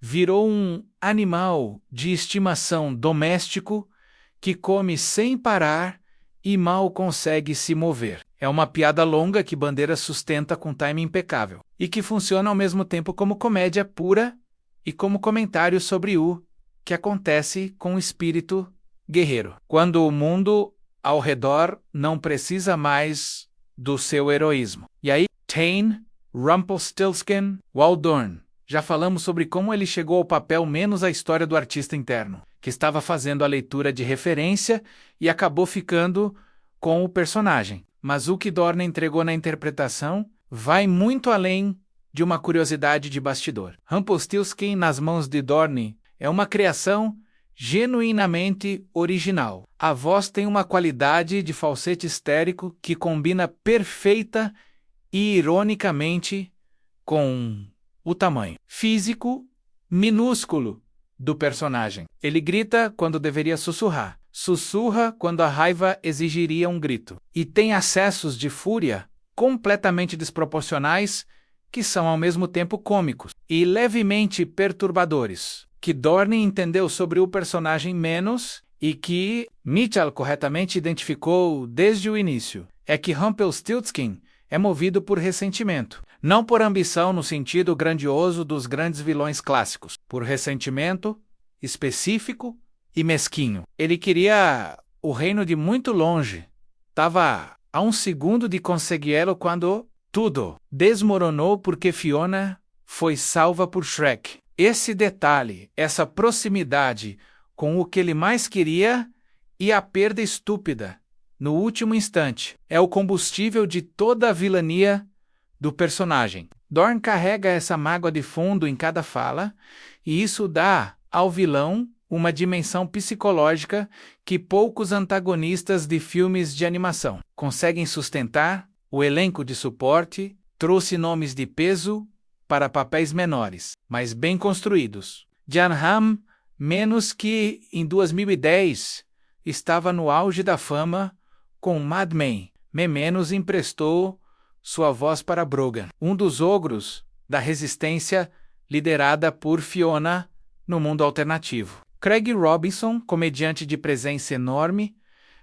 virou um animal de estimação doméstico que come sem parar e mal consegue se mover. É uma piada longa que Bandeiras sustenta com timing impecável e que funciona ao mesmo tempo como comédia pura e como comentário sobre o que acontece com o espírito guerreiro. Quando o mundo ao redor não precisa mais do seu heroísmo. E aí, Tane, Rumpelstiltskin, Waldorn. Já falamos sobre como ele chegou ao papel menos a história do artista interno, que estava fazendo a leitura de referência e acabou ficando com o personagem. Mas o que Dorn entregou na interpretação vai muito além de uma curiosidade de bastidor. Rumpelstiltskin nas mãos de Dorn é uma criação genuinamente original. A voz tem uma qualidade de falsete histérico que combina perfeita e ironicamente com o tamanho físico minúsculo do personagem. Ele grita quando deveria sussurrar. Sussurra quando a raiva exigiria um grito. E tem acessos de fúria completamente desproporcionais que são ao mesmo tempo cômicos e levemente perturbadores. Que Dorney entendeu sobre o personagem menos e que Mitchell corretamente identificou desde o início é que Rumpelstiltskin é movido por ressentimento, não por ambição no sentido grandioso dos grandes vilões clássicos, por ressentimento específico e mesquinho. Ele queria o reino de muito longe. Estava a um segundo de consegui-lo quando tudo desmoronou porque Fiona foi salva por Shrek. Esse detalhe, essa proximidade com o que ele mais queria e a perda estúpida, no último instante, é o combustível de toda a vilania do personagem. Dorn carrega essa mágoa de fundo em cada fala, e isso dá ao vilão uma dimensão psicológica que poucos antagonistas de filmes de animação conseguem sustentar. O elenco de suporte trouxe nomes de peso para papéis menores, mas bem construídos. Jon Hamm, menos que em 2010, estava no auge da fama com Mad Men. Menos emprestou sua voz para Brogan, um dos ogros da resistência liderada por Fiona no mundo alternativo. Craig Robinson, comediante de presença enorme,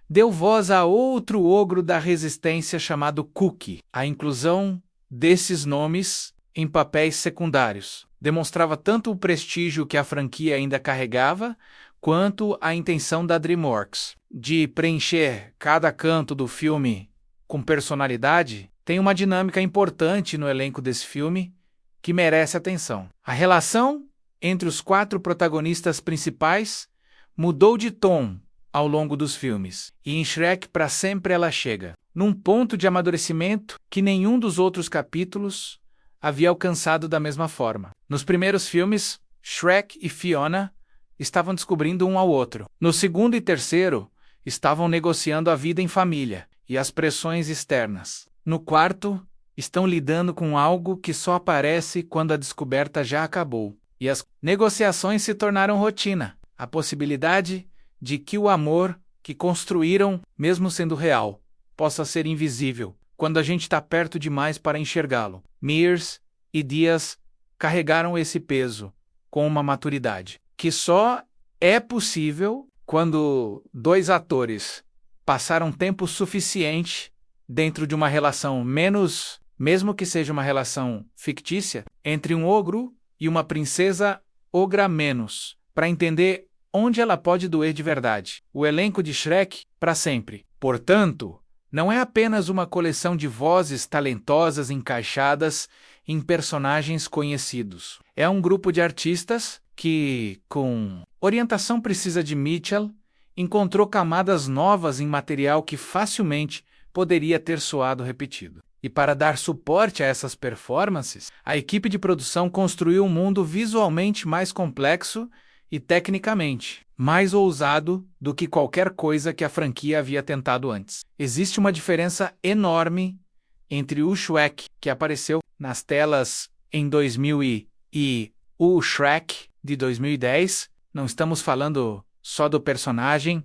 deu voz a outro ogro da resistência chamado Cookie. A inclusão desses nomes em papéis secundários demonstrava tanto o prestígio que a franquia ainda carregava, quanto a intenção da DreamWorks de preencher cada canto do filme com personalidade. Tem uma dinâmica importante no elenco desse filme que merece atenção. A relação entre os 4 protagonistas principais mudou de tom ao longo dos filmes, e em Shrek para sempre ela chega num ponto de amadurecimento que nenhum dos outros capítulos havia alcançado da mesma forma. Nos primeiros filmes, Shrek e Fiona estavam descobrindo um ao outro. No segundo e terceiro, estavam negociando a vida em família e as pressões externas. No quarto, estão lidando com algo que só aparece quando a descoberta já acabou. E as negociações se tornaram rotina. A possibilidade de que o amor que construíram, mesmo sendo real, possa ser invisível quando a gente está perto demais para enxergá-lo. Mears e Diaz carregaram esse peso com uma maturidade que só é possível quando 2 atores passaram tempo suficiente dentro de uma relação mesmo que seja uma relação fictícia, entre um ogro e uma princesa ogra menos, para entender onde ela pode doer de verdade. O elenco de Shrek, para sempre. Portanto, não é apenas uma coleção de vozes talentosas encaixadas em personagens conhecidos. É um grupo de artistas que, com orientação precisa de Mitchell, encontrou camadas novas em material que facilmente poderia ter soado repetido. E para dar suporte a essas performances, a equipe de produção construiu um mundo visualmente mais complexo e tecnicamente mais ousado do que qualquer coisa que a franquia havia tentado antes. Existe uma diferença enorme entre o Shrek, que apareceu nas telas em 2000 e o Shrek de 2010. Não estamos falando só do personagem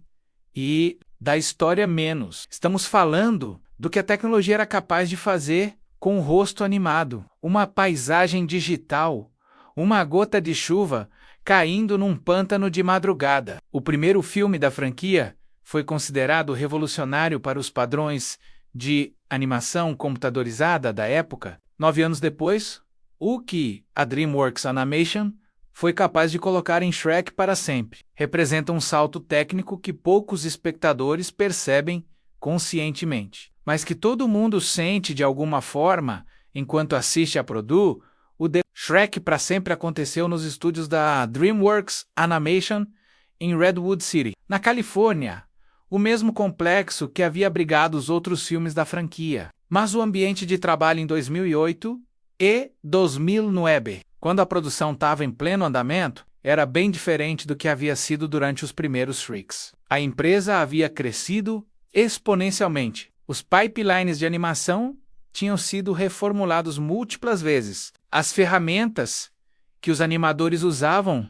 e da história menos. Estamos falando do que a tecnologia era capaz de fazer com o rosto animado, uma paisagem digital, uma gota de chuva caindo num pântano de madrugada. O primeiro filme da franquia foi considerado revolucionário para os padrões de animação computadorizada da época. 9 anos depois, o que a DreamWorks Animation foi capaz de colocar em Shrek para sempre representa um salto técnico que poucos espectadores percebem conscientemente, mas que todo mundo sente de alguma forma enquanto assiste a produção. O The Shrek para sempre aconteceu nos estúdios da DreamWorks Animation em Redwood City, na Califórnia, o mesmo complexo que havia abrigado os outros filmes da franquia. Mas o ambiente de trabalho em 2008 e 2009, quando a produção estava em pleno andamento, era bem diferente do que havia sido durante os primeiros Shreks. A empresa havia crescido exponencialmente. Os pipelines de animação tinham sido reformulados múltiplas vezes. As ferramentas que os animadores usavam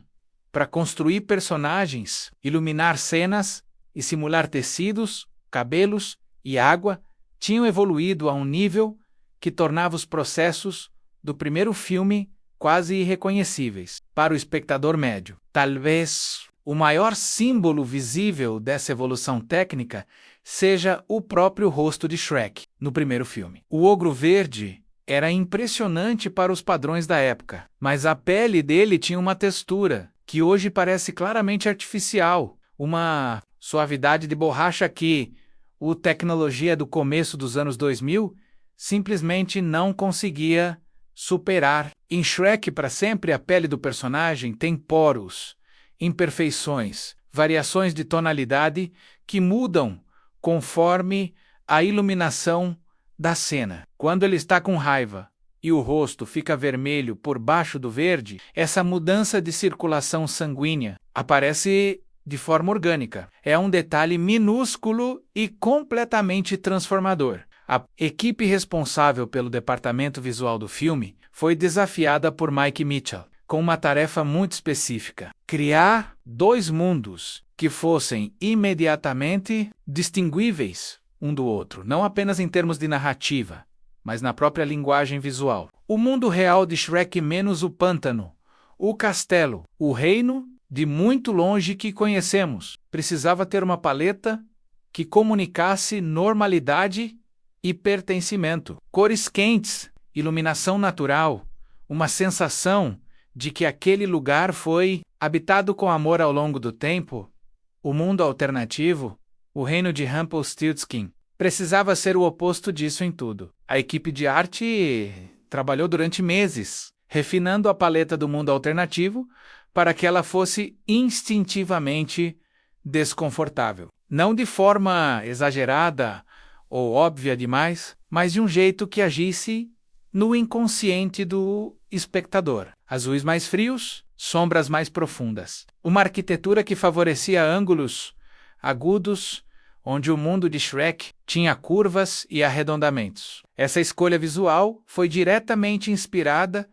para construir personagens, iluminar cenas e simular tecidos, cabelos e água tinham evoluído a um nível que tornava os processos do primeiro filme quase irreconhecíveis para o espectador médio. Talvez o maior símbolo visível dessa evolução técnica seja o próprio rosto de Shrek no primeiro filme. O ogro verde era impressionante para os padrões da época, mas a pele dele tinha uma textura que hoje parece claramente artificial, uma suavidade de borracha que a tecnologia do começo dos anos 2000 simplesmente não conseguia superar. Em Shrek para sempre, a pele do personagem tem poros, imperfeições, variações de tonalidade que mudam conforme a iluminação da cena. Quando ele está com raiva e o rosto fica vermelho por baixo do verde, essa mudança de circulação sanguínea aparece de forma orgânica. É um detalhe minúsculo e completamente transformador. A equipe responsável pelo departamento visual do filme foi desafiada por Mike Mitchell com uma tarefa muito específica: criar dois mundos que fossem imediatamente distinguíveis um do outro, não apenas em termos de narrativa, mas na própria linguagem visual. O mundo real de Shrek menos o pântano, o castelo, o reino de muito longe que conhecemos, precisava ter uma paleta que comunicasse normalidade e pertencimento. Cores quentes, iluminação natural, uma sensação de que aquele lugar foi habitado com amor ao longo do tempo. O mundo alternativo, o reino de Rumpelstiltskin, precisava ser o oposto disso em tudo. A equipe de arte trabalhou durante meses, refinando a paleta do mundo alternativo para que ela fosse instintivamente desconfortável. Não de forma exagerada ou óbvia demais, mas de um jeito que agisse no inconsciente do espectador. Azuis mais frios, sombras mais profundas. Uma arquitetura que favorecia ângulos agudos, onde o mundo de Shrek tinha curvas e arredondamentos. Essa escolha visual foi diretamente inspirada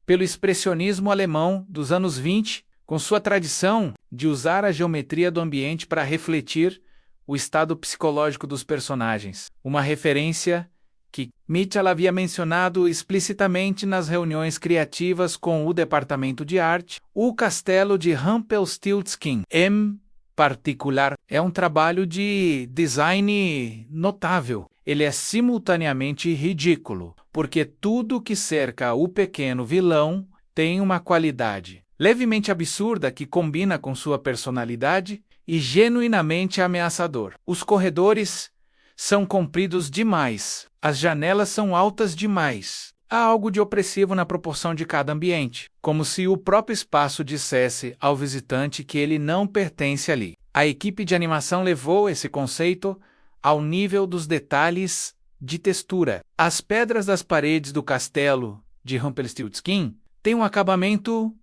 pelo expressionismo alemão dos anos 20, com sua tradição de usar a geometria do ambiente para refletir o estado psicológico dos personagens. Uma referência que Mitchell havia mencionado explicitamente nas reuniões criativas com o departamento de arte. O castelo de Rumpelstiltskin, em particular, é um trabalho de design notável. Ele é simultaneamente ridículo, porque tudo que cerca o pequeno vilão tem uma qualidade levemente absurda que combina com sua personalidade e genuinamente ameaçador. Os corredores são compridos demais, as janelas são altas demais. Há algo de opressivo na proporção de cada ambiente, como se o próprio espaço dissesse ao visitante que ele não pertence ali. A equipe de animação levou esse conceito ao nível dos detalhes de textura. As pedras das paredes do castelo de Rumpelstiltskin têm um acabamento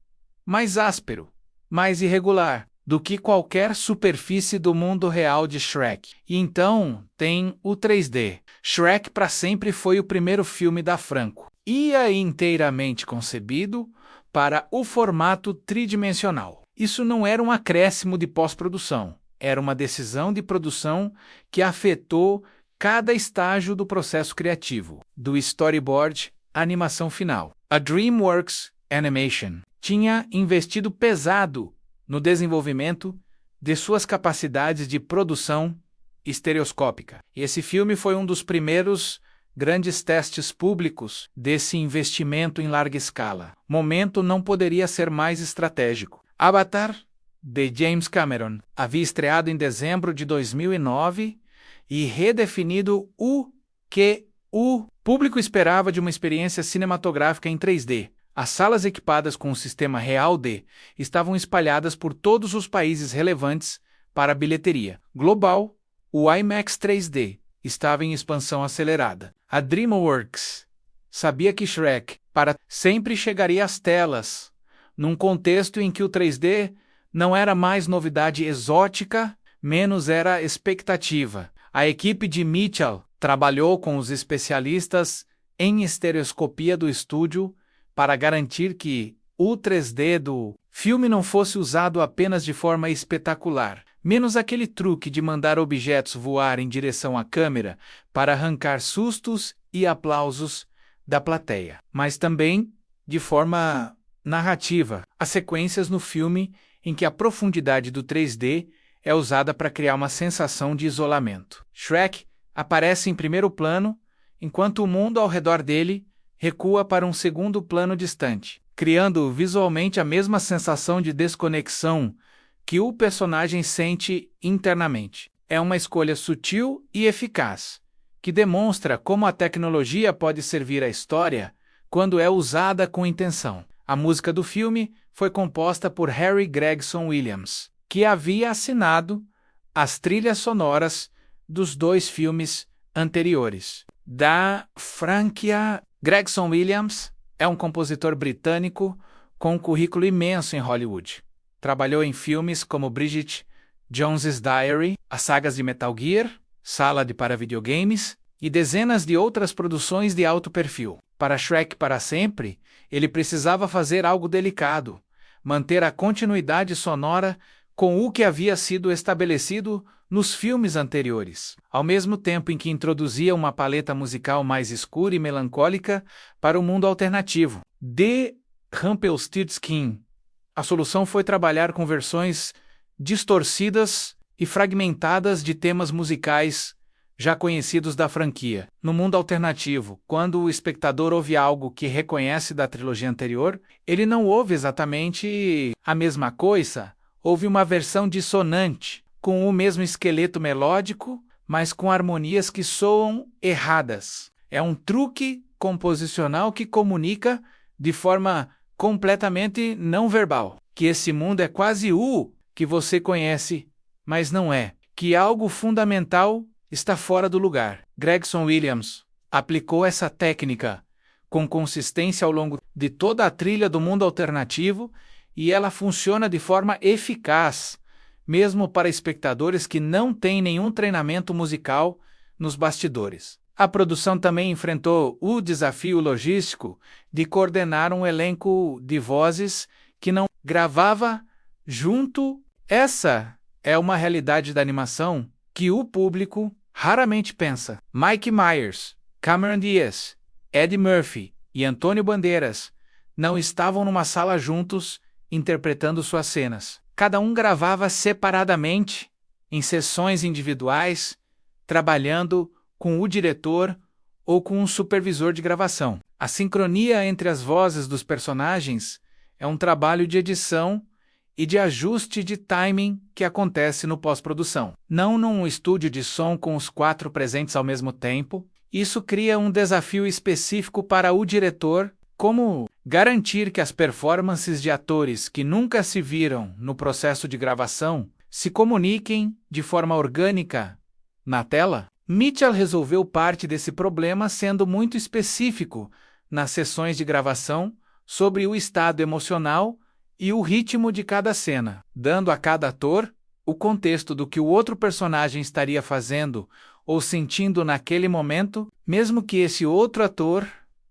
mais áspero, mais irregular do que qualquer superfície do mundo real de Shrek. E então tem o 3D. Shrek para sempre foi o primeiro filme da Franco, e é inteiramente concebido para o formato tridimensional. Isso não era um acréscimo de pós-produção, era uma decisão de produção que afetou cada estágio do processo criativo, do storyboard à animação final. A DreamWorks Animation tinha investido pesado no desenvolvimento de suas capacidades de produção estereoscópica. E esse filme foi um dos primeiros grandes testes públicos desse investimento em larga escala. O momento não poderia ser mais estratégico. Avatar, de James Cameron, havia estreado em dezembro de 2009 e redefinido o que o público esperava de uma experiência cinematográfica em 3D. As salas equipadas com o sistema Real D estavam espalhadas por todos os países relevantes para a bilheteria global. O IMAX 3D estava em expansão acelerada. A DreamWorks sabia que Shrek para sempre chegaria às telas, num contexto em que o 3D não era mais novidade exótica, menos era expectativa. A equipe de Mitchell trabalhou com os especialistas em estereoscopia do estúdio para garantir que o 3D do filme não fosse usado apenas de forma espetacular, menos aquele truque de mandar objetos voar em direção à câmera para arrancar sustos e aplausos da plateia, mas também de forma narrativa. As sequências no filme em que a profundidade do 3D é usada para criar uma sensação de isolamento. Shrek aparece em primeiro plano, enquanto o mundo ao redor dele recua para um segundo plano distante, criando visualmente a mesma sensação de desconexão que o personagem sente internamente. É uma escolha sutil e eficaz, que demonstra como a tecnologia pode servir à história quando é usada com intenção. A música do filme foi composta por Harry Gregson Williams, que havia assinado as trilhas sonoras dos 2 filmes anteriores da franquia. Gregson Williams é um compositor britânico com um currículo imenso em Hollywood. Trabalhou em filmes como Bridget Jones's Diary, as sagas de Metal Gear, Salad para videogames e dezenas de outras produções de alto perfil. Para Shrek para Sempre, ele precisava fazer algo delicado, manter a continuidade sonora com o que havia sido estabelecido nos filmes anteriores, ao mesmo tempo em que introduzia uma paleta musical mais escura e melancólica para o mundo alternativo. De Rumpelstiltskin, a solução foi trabalhar com versões distorcidas e fragmentadas de temas musicais já conhecidos da franquia. No mundo alternativo, quando o espectador ouve algo que reconhece da trilogia anterior, ele não ouve exatamente a mesma coisa, ouve uma versão dissonante, com o mesmo esqueleto melódico, mas com harmonias que soam erradas. É um truque composicional que comunica de forma completamente não verbal que esse mundo é quase o que você conhece, mas não é, que algo fundamental está fora do lugar. Gregson Williams aplicou essa técnica com consistência ao longo de toda a trilha do mundo alternativo e ela funciona de forma eficaz, mesmo para espectadores que não têm nenhum treinamento musical nos bastidores. A produção também enfrentou o desafio logístico de coordenar um elenco de vozes que não gravava junto. Essa é uma realidade da animação que o público raramente pensa. Mike Myers, Cameron Diaz, Eddie Murphy e Antônio Bandeiras não estavam numa sala juntos interpretando suas cenas. Cada um gravava separadamente, em sessões individuais, trabalhando com o diretor ou com um supervisor de gravação. A sincronia entre as vozes dos personagens é um trabalho de edição e de ajuste de timing que acontece no pós-produção. Não num estúdio de som com os 4 presentes ao mesmo tempo. Isso cria um desafio específico para o diretor, como garantir que as performances de atores que nunca se viram no processo de gravação se comuniquem de forma orgânica na tela. Mitchell resolveu parte desse problema sendo muito específico nas sessões de gravação sobre o estado emocional e o ritmo de cada cena, dando a cada ator o contexto do que o outro personagem estaria fazendo ou sentindo naquele momento, mesmo que esse outro ator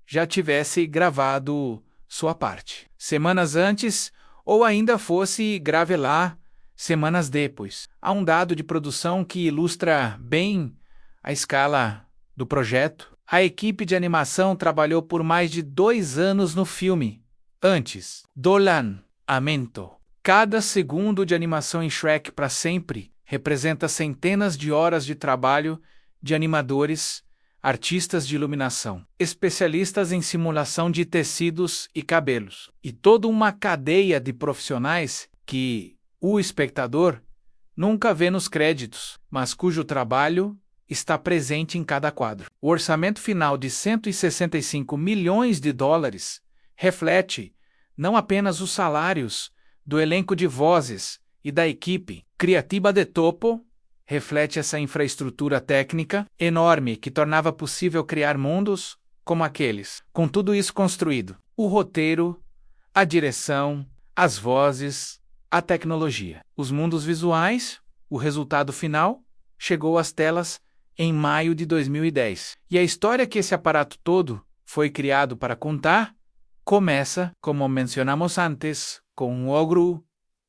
já tivesse gravado sua parte semanas antes ou ainda fosse gravar semanas depois. Há um dado de produção que ilustra bem a escala do projeto. A equipe de animação trabalhou por mais de 2 anos no filme. Antes do lançamento, cada segundo de animação em Shrek para Sempre representa centenas de horas de trabalho de animadores, artistas de iluminação, especialistas em simulação de tecidos e cabelos, e toda uma cadeia de profissionais que o espectador nunca vê nos créditos, mas cujo trabalho está presente em cada quadro. O orçamento final de $165 milhões reflete não apenas os salários do elenco de vozes e da equipe criativa de topo, reflete essa infraestrutura técnica enorme que tornava possível criar mundos como aqueles. Com tudo isso construído, o roteiro, a direção, as vozes, a tecnologia, os mundos visuais, o resultado final, chegou às telas em maio de 2010. E a história que esse aparato todo foi criado para contar começa, como mencionamos antes, com um ogro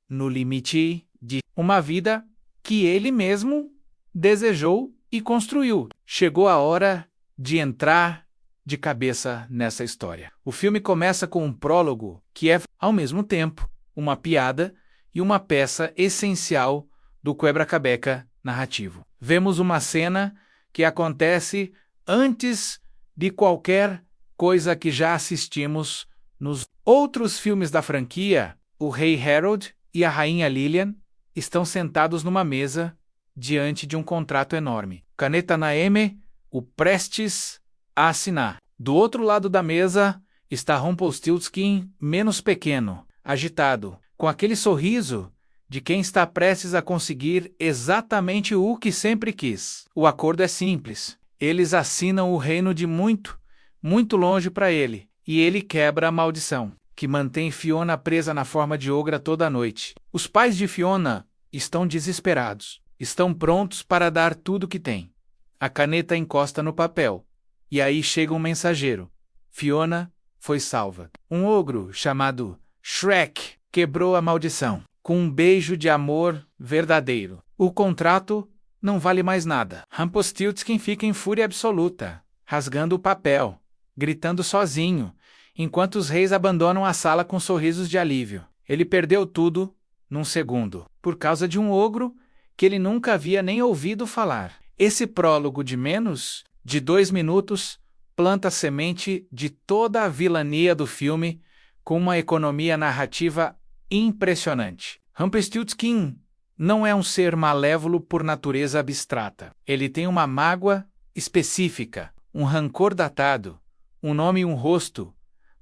no limite de uma vida que ele mesmo desejou e construiu. Chegou a hora de entrar de cabeça nessa história. O filme começa com um prólogo que é, ao mesmo tempo, uma piada e uma peça essencial do quebra-cabeça narrativo. Vemos uma cena que acontece antes de qualquer coisa que já assistimos nos outros filmes da franquia. O rei Harold e a rainha Lilian estão sentados numa mesa diante de um contrato enorme. Caneta na M, o prestes a assinar. Do outro lado da mesa está Rumpelstiltskin, menos pequeno, agitado, com aquele sorriso de quem está prestes a conseguir exatamente o que sempre quis. O acordo é simples. Eles assinam o reino de muito, muito longe para ele, e ele quebra a maldição, que mantém Fiona presa na forma de ogra toda a noite. Os pais de Fiona estão desesperados. Estão prontos para dar tudo que têm. A caneta encosta no papel. E aí chega um mensageiro. Fiona foi salva. Um ogro chamado Shrek quebrou a maldição, com um beijo de amor verdadeiro. O contrato não vale mais nada. Rumpelstiltskin fica em fúria absoluta, rasgando o papel, gritando sozinho, enquanto os reis abandonam a sala com sorrisos de alívio. Ele perdeu tudo num segundo, por causa de um ogro que ele nunca havia nem ouvido falar. Esse prólogo de menos de 2 minutos planta a semente de toda a vilania do filme com uma economia narrativa impressionante. Rumpelstiltskin não é um ser malévolo por natureza abstrata. Ele tem uma mágoa específica, um rancor datado, um nome e um rosto,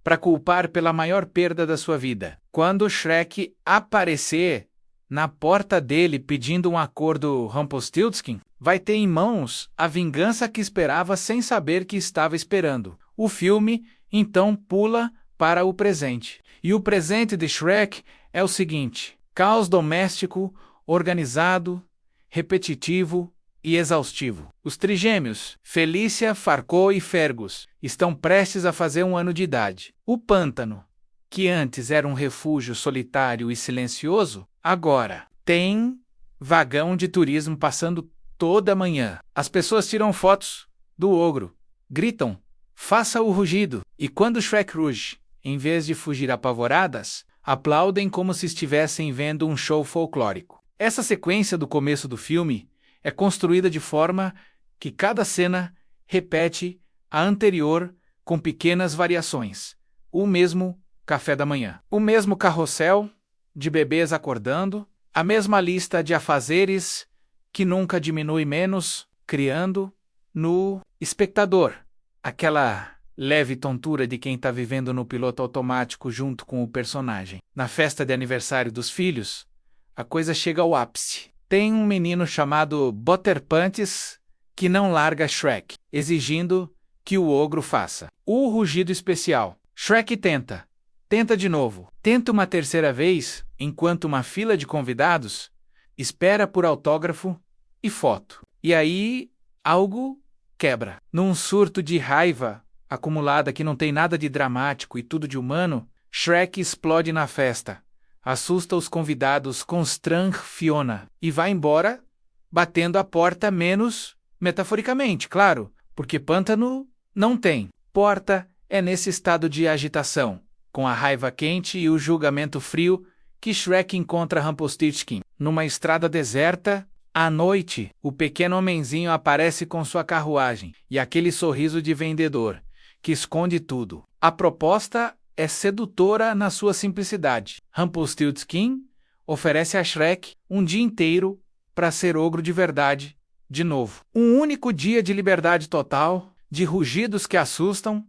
para culpar pela maior perda da sua vida. Quando Shrek aparecer na porta dele pedindo um acordo, Rumpelstiltskin vai ter em mãos a vingança que esperava sem saber que estava esperando. O filme, então, pula para o presente. E o presente de Shrek é o seguinte: caos doméstico, organizado, repetitivo e exaustivo. Os trigêmeos, Felícia, Farquaad e Fergus, estão prestes a fazer 1 ano de idade. O pântano, que antes era um refúgio solitário e silencioso, agora tem vagão de turismo passando toda manhã. As pessoas tiram fotos do ogro, gritam, faça o rugido, e quando Shrek ruge, em vez de fugir apavoradas, aplaudem como se estivessem vendo um show folclórico. Essa sequência do começo do filme é construída de forma que cada cena repete a anterior com pequenas variações. O mesmo café da manhã, o mesmo carrossel de bebês acordando, a mesma lista de afazeres que nunca diminui menos, criando no espectador aquela leve tontura de quem está vivendo no piloto automático junto com o personagem. Na festa de aniversário dos filhos, a coisa chega ao ápice. Tem um menino chamado Butterpants que não larga Shrek, exigindo que o ogro faça o rugido especial. Shrek tenta de novo, tenta uma terceira vez, enquanto uma fila de convidados espera por autógrafo e foto. E aí, algo quebra. Num surto de raiva acumulada que não tem nada de dramático e tudo de humano, Shrek explode na festa, assusta os convidados, constrange Fiona e vai embora, batendo a porta menos metaforicamente, claro, porque pântano não tem. Porta é nesse estado de agitação, com a raiva quente e o julgamento frio, que Shrek encontra Rumpelstiltskin. Numa estrada deserta, à noite, o pequeno homenzinho aparece com sua carruagem e aquele sorriso de vendedor, que esconde tudo. A proposta é sedutora na sua simplicidade. Rumpelstiltskin oferece a Shrek um dia inteiro para ser ogro de verdade, de novo. Um único dia de liberdade total, de rugidos que assustam,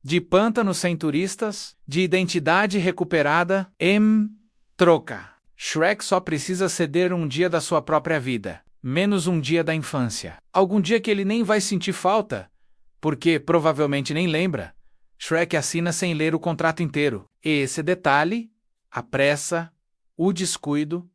de pântano sem turistas, de identidade recuperada. Troca. Shrek só precisa ceder um dia da sua própria vida, menos um dia da infância. Algum dia que ele nem vai sentir falta, porque provavelmente nem lembra. Shrek assina sem ler o contrato inteiro. E esse detalhe, a pressa, o descuido,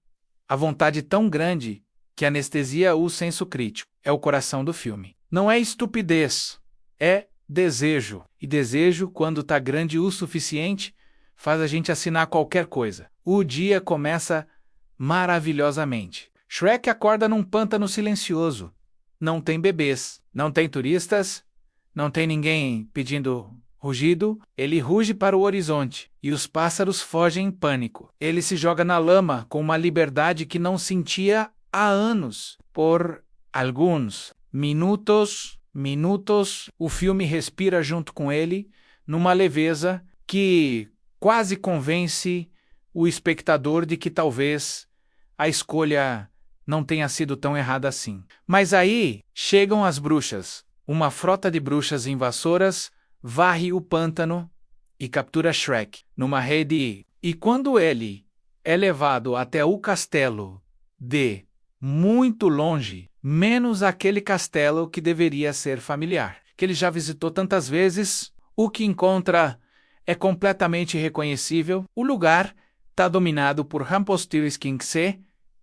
a vontade tão grande que anestesia o senso crítico, é o coração do filme. Não é estupidez, é desejo. E desejo, quando tá grande o suficiente, faz a gente assinar qualquer coisa. O dia começa maravilhosamente. Shrek acorda num pântano silencioso. Não tem bebês, não tem turistas, não tem ninguém pedindo rugido. Ele ruge para o horizonte e os pássaros fogem em pânico. Ele se joga na lama com uma liberdade que não sentia há anos. Por alguns minutos, o filme respira junto com ele, numa leveza que quase convence o espectador de que talvez a escolha não tenha sido tão errada assim. Mas aí chegam as bruxas. Uma frota de bruxas invasoras varre o pântano e captura Shrek numa rede. E quando ele é levado até o castelo de muito longe, menos aquele castelo que deveria ser familiar, que ele já visitou tantas vezes, o que encontra é completamente reconhecível. O lugar está dominado por Rumpelstiltskin, que se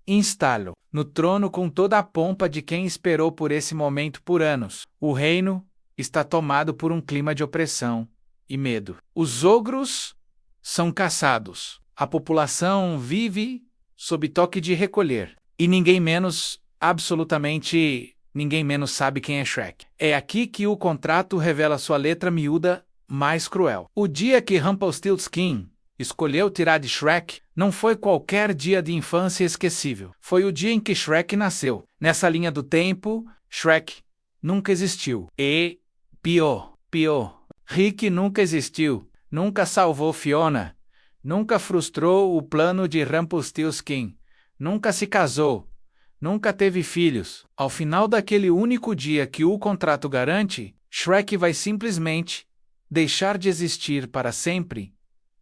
instala no trono com toda a pompa de quem esperou por esse momento por anos. O reino está tomado por um clima de opressão e medo. Os ogros são caçados. A população vive sob toque de recolher. E ninguém menos, absolutamente ninguém menos sabe quem é Shrek. É aqui que o contrato revela sua letra miúda mais cruel. O dia que Rumpelstiltskin escolheu tirar de Shrek não foi qualquer dia de infância esquecível. Foi o dia em que Shrek nasceu. Nessa linha do tempo, Shrek nunca existiu. E pior, Rick nunca existiu. Nunca salvou Fiona. Nunca frustrou o plano de Rumpelstiltskin. Nunca se casou. Nunca teve filhos. Ao final daquele único dia que o contrato garante, Shrek vai simplesmente deixar de existir para sempre,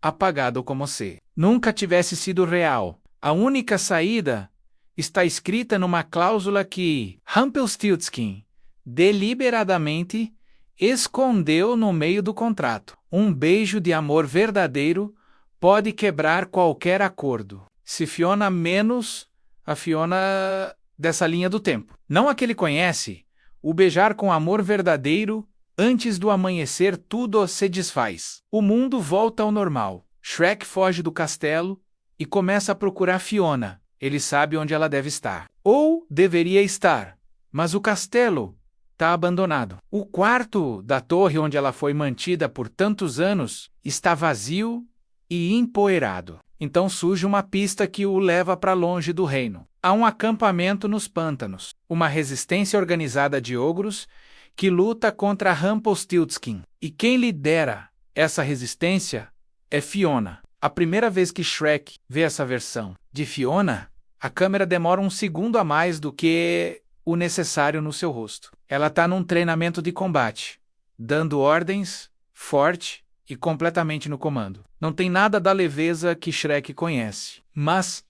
apagado como se nunca tivesse sido real. A única saída está escrita numa cláusula que Rumpelstiltskin deliberadamente escondeu no meio do contrato. Um beijo de amor verdadeiro pode quebrar qualquer acordo. Se Fiona menos a Fiona dessa linha do tempo. Não a que ele conhece, o beijar com amor verdadeiro, antes do amanhecer tudo se desfaz. O mundo volta ao normal. Shrek foge do castelo e começa a procurar Fiona. Ele sabe onde ela deve estar. Ou deveria estar, mas o castelo está abandonado. O quarto da torre onde ela foi mantida por tantos anos está vazio e empoeirado. Então surge uma pista que o leva para longe do reino. Há um acampamento nos pântanos, uma resistência organizada de ogros que luta contra Rumpelstiltskin. E quem lidera essa resistência é Fiona. A primeira vez que Shrek vê essa versão de Fiona, a câmera demora um segundo a mais do que o necessário no seu rosto. Ela está num treinamento de combate, dando ordens, forte e completamente no comando. Não tem nada da leveza que Shrek conhece. Mas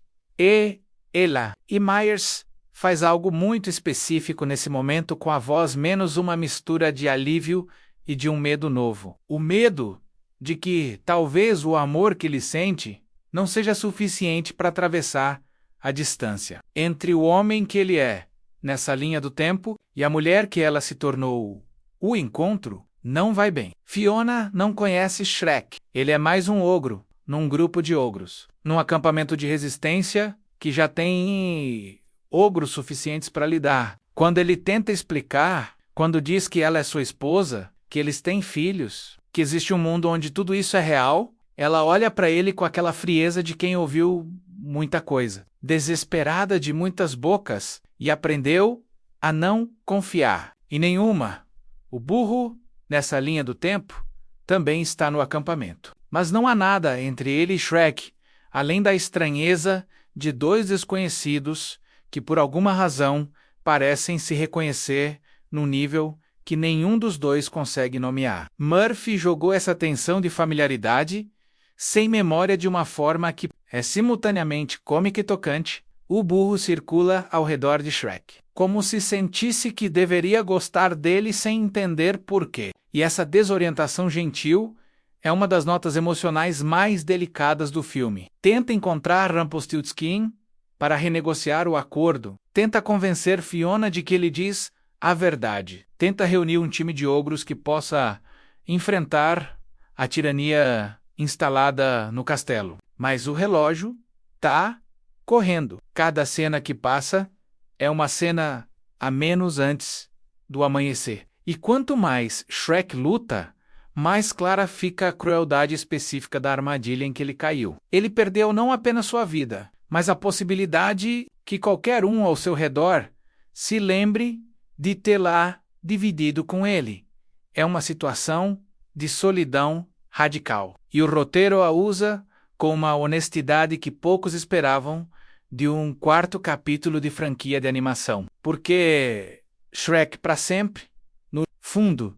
ela e Myers faz algo muito específico nesse momento com a voz menos uma mistura de alívio e de um medo novo. O medo de que talvez o amor que ele sente não seja suficiente para atravessar a distância entre o homem que ele é nessa linha do tempo e a mulher que ela se tornou. O encontro não vai bem. Fiona não conhece Shrek. Ele é mais um ogro, num grupo de ogros. Num acampamento de resistência que já tem ogros suficientes para lidar. Quando ele tenta explicar, quando diz que ela é sua esposa, que eles têm filhos, que existe um mundo onde tudo isso é real, ela olha para ele com aquela frieza de quem ouviu muita coisa, desesperada de muitas bocas, e aprendeu a não confiar em nenhuma. O burro, nessa linha do tempo, também está no acampamento. Mas não há nada entre ele e Shrek, além da estranheza de dois desconhecidos que, por alguma razão, parecem se reconhecer num nível que nenhum dos dois consegue nomear. Murphy jogou essa tensão de familiaridade sem memória de uma forma que é simultaneamente cômica e tocante. O burro circula ao redor de Shrek, como se sentisse que deveria gostar dele sem entender por quê. E essa desorientação gentil é uma das notas emocionais mais delicadas do filme. Tenta encontrar Rumpelstiltskin para renegociar o acordo. Tenta convencer Fiona de que ele diz a verdade. Tenta reunir um time de ogros que possa enfrentar a tirania instalada no castelo. Mas o relógio tá correndo. Cada cena que passa é uma cena a menos antes do amanhecer. E quanto mais Shrek luta, mais clara fica a crueldade específica da armadilha em que ele caiu. Ele perdeu não apenas sua vida, mas a possibilidade que qualquer um ao seu redor se lembre de tê-la dividido com ele. É uma situação de solidão radical. E o roteiro a usa com uma honestidade que poucos esperavam de um quarto capítulo de franquia de animação. Porque Shrek para sempre, no fundo,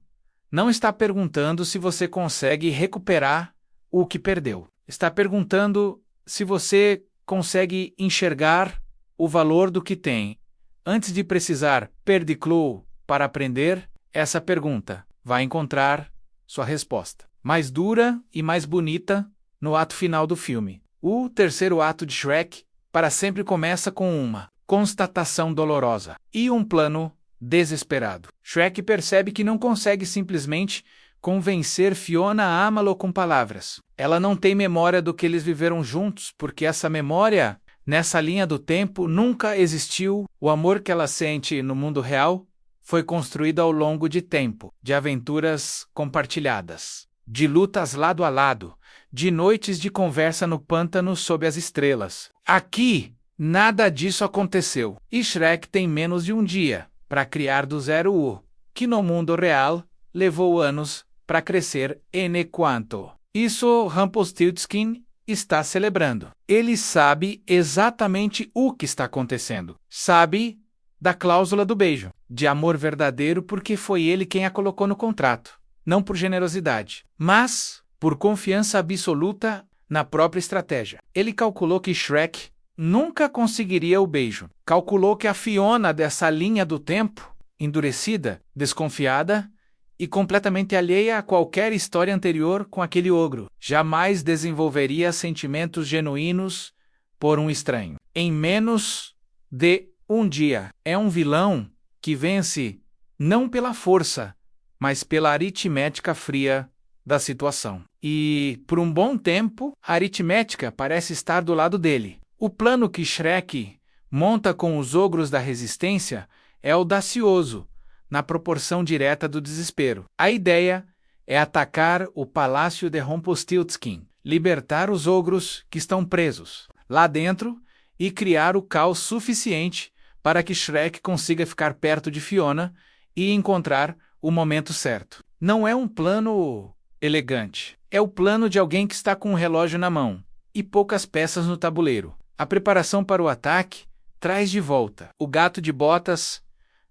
não está perguntando se você consegue recuperar o que perdeu. Está perguntando se você consegue enxergar o valor do que tem. Antes de precisar perder clue para aprender, essa pergunta vai encontrar sua resposta. Mais dura e mais bonita no ato final do filme. O terceiro ato de Shrek para sempre começa com uma constatação dolorosa e um plano desesperado. Shrek percebe que não consegue simplesmente convencer Fiona a amá-lo com palavras. Ela não tem memória do que eles viveram juntos, porque essa memória, nessa linha do tempo, nunca existiu. O amor que ela sente no mundo real foi construído ao longo de tempo, de aventuras compartilhadas, de lutas lado a lado, de noites de conversa no pântano sob as estrelas. Aqui, nada disso aconteceu. E Shrek tem menos de um dia para criar do zero o que no mundo real levou anos para crescer n quanto. Isso Rumpelstiltskin está celebrando. Ele sabe exatamente o que está acontecendo. Sabe da cláusula do beijo, de amor verdadeiro, porque foi ele quem a colocou no contrato. Não por generosidade, mas por confiança absoluta na própria estratégia. Ele calculou que Shrek nunca conseguiria o beijo. Calculou que a Fiona dessa linha do tempo, endurecida, desconfiada e completamente alheia a qualquer história anterior com aquele ogro, jamais desenvolveria sentimentos genuínos por um estranho. Em menos de um dia. É um vilão que vence não pela força, mas pela aritmética fria da situação. E, por um bom tempo, a aritmética parece estar do lado dele. O plano que Shrek monta com os ogros da resistência é audacioso, na proporção direta do desespero. A ideia é atacar o palácio de Rumpelstiltskin, libertar os ogros que estão presos lá dentro e criar o caos suficiente para que Shrek consiga ficar perto de Fiona e encontrar o momento certo. Não é um plano elegante. É o plano de alguém que está com um relógio na mão e poucas peças no tabuleiro. A preparação para o ataque traz de volta o gato de botas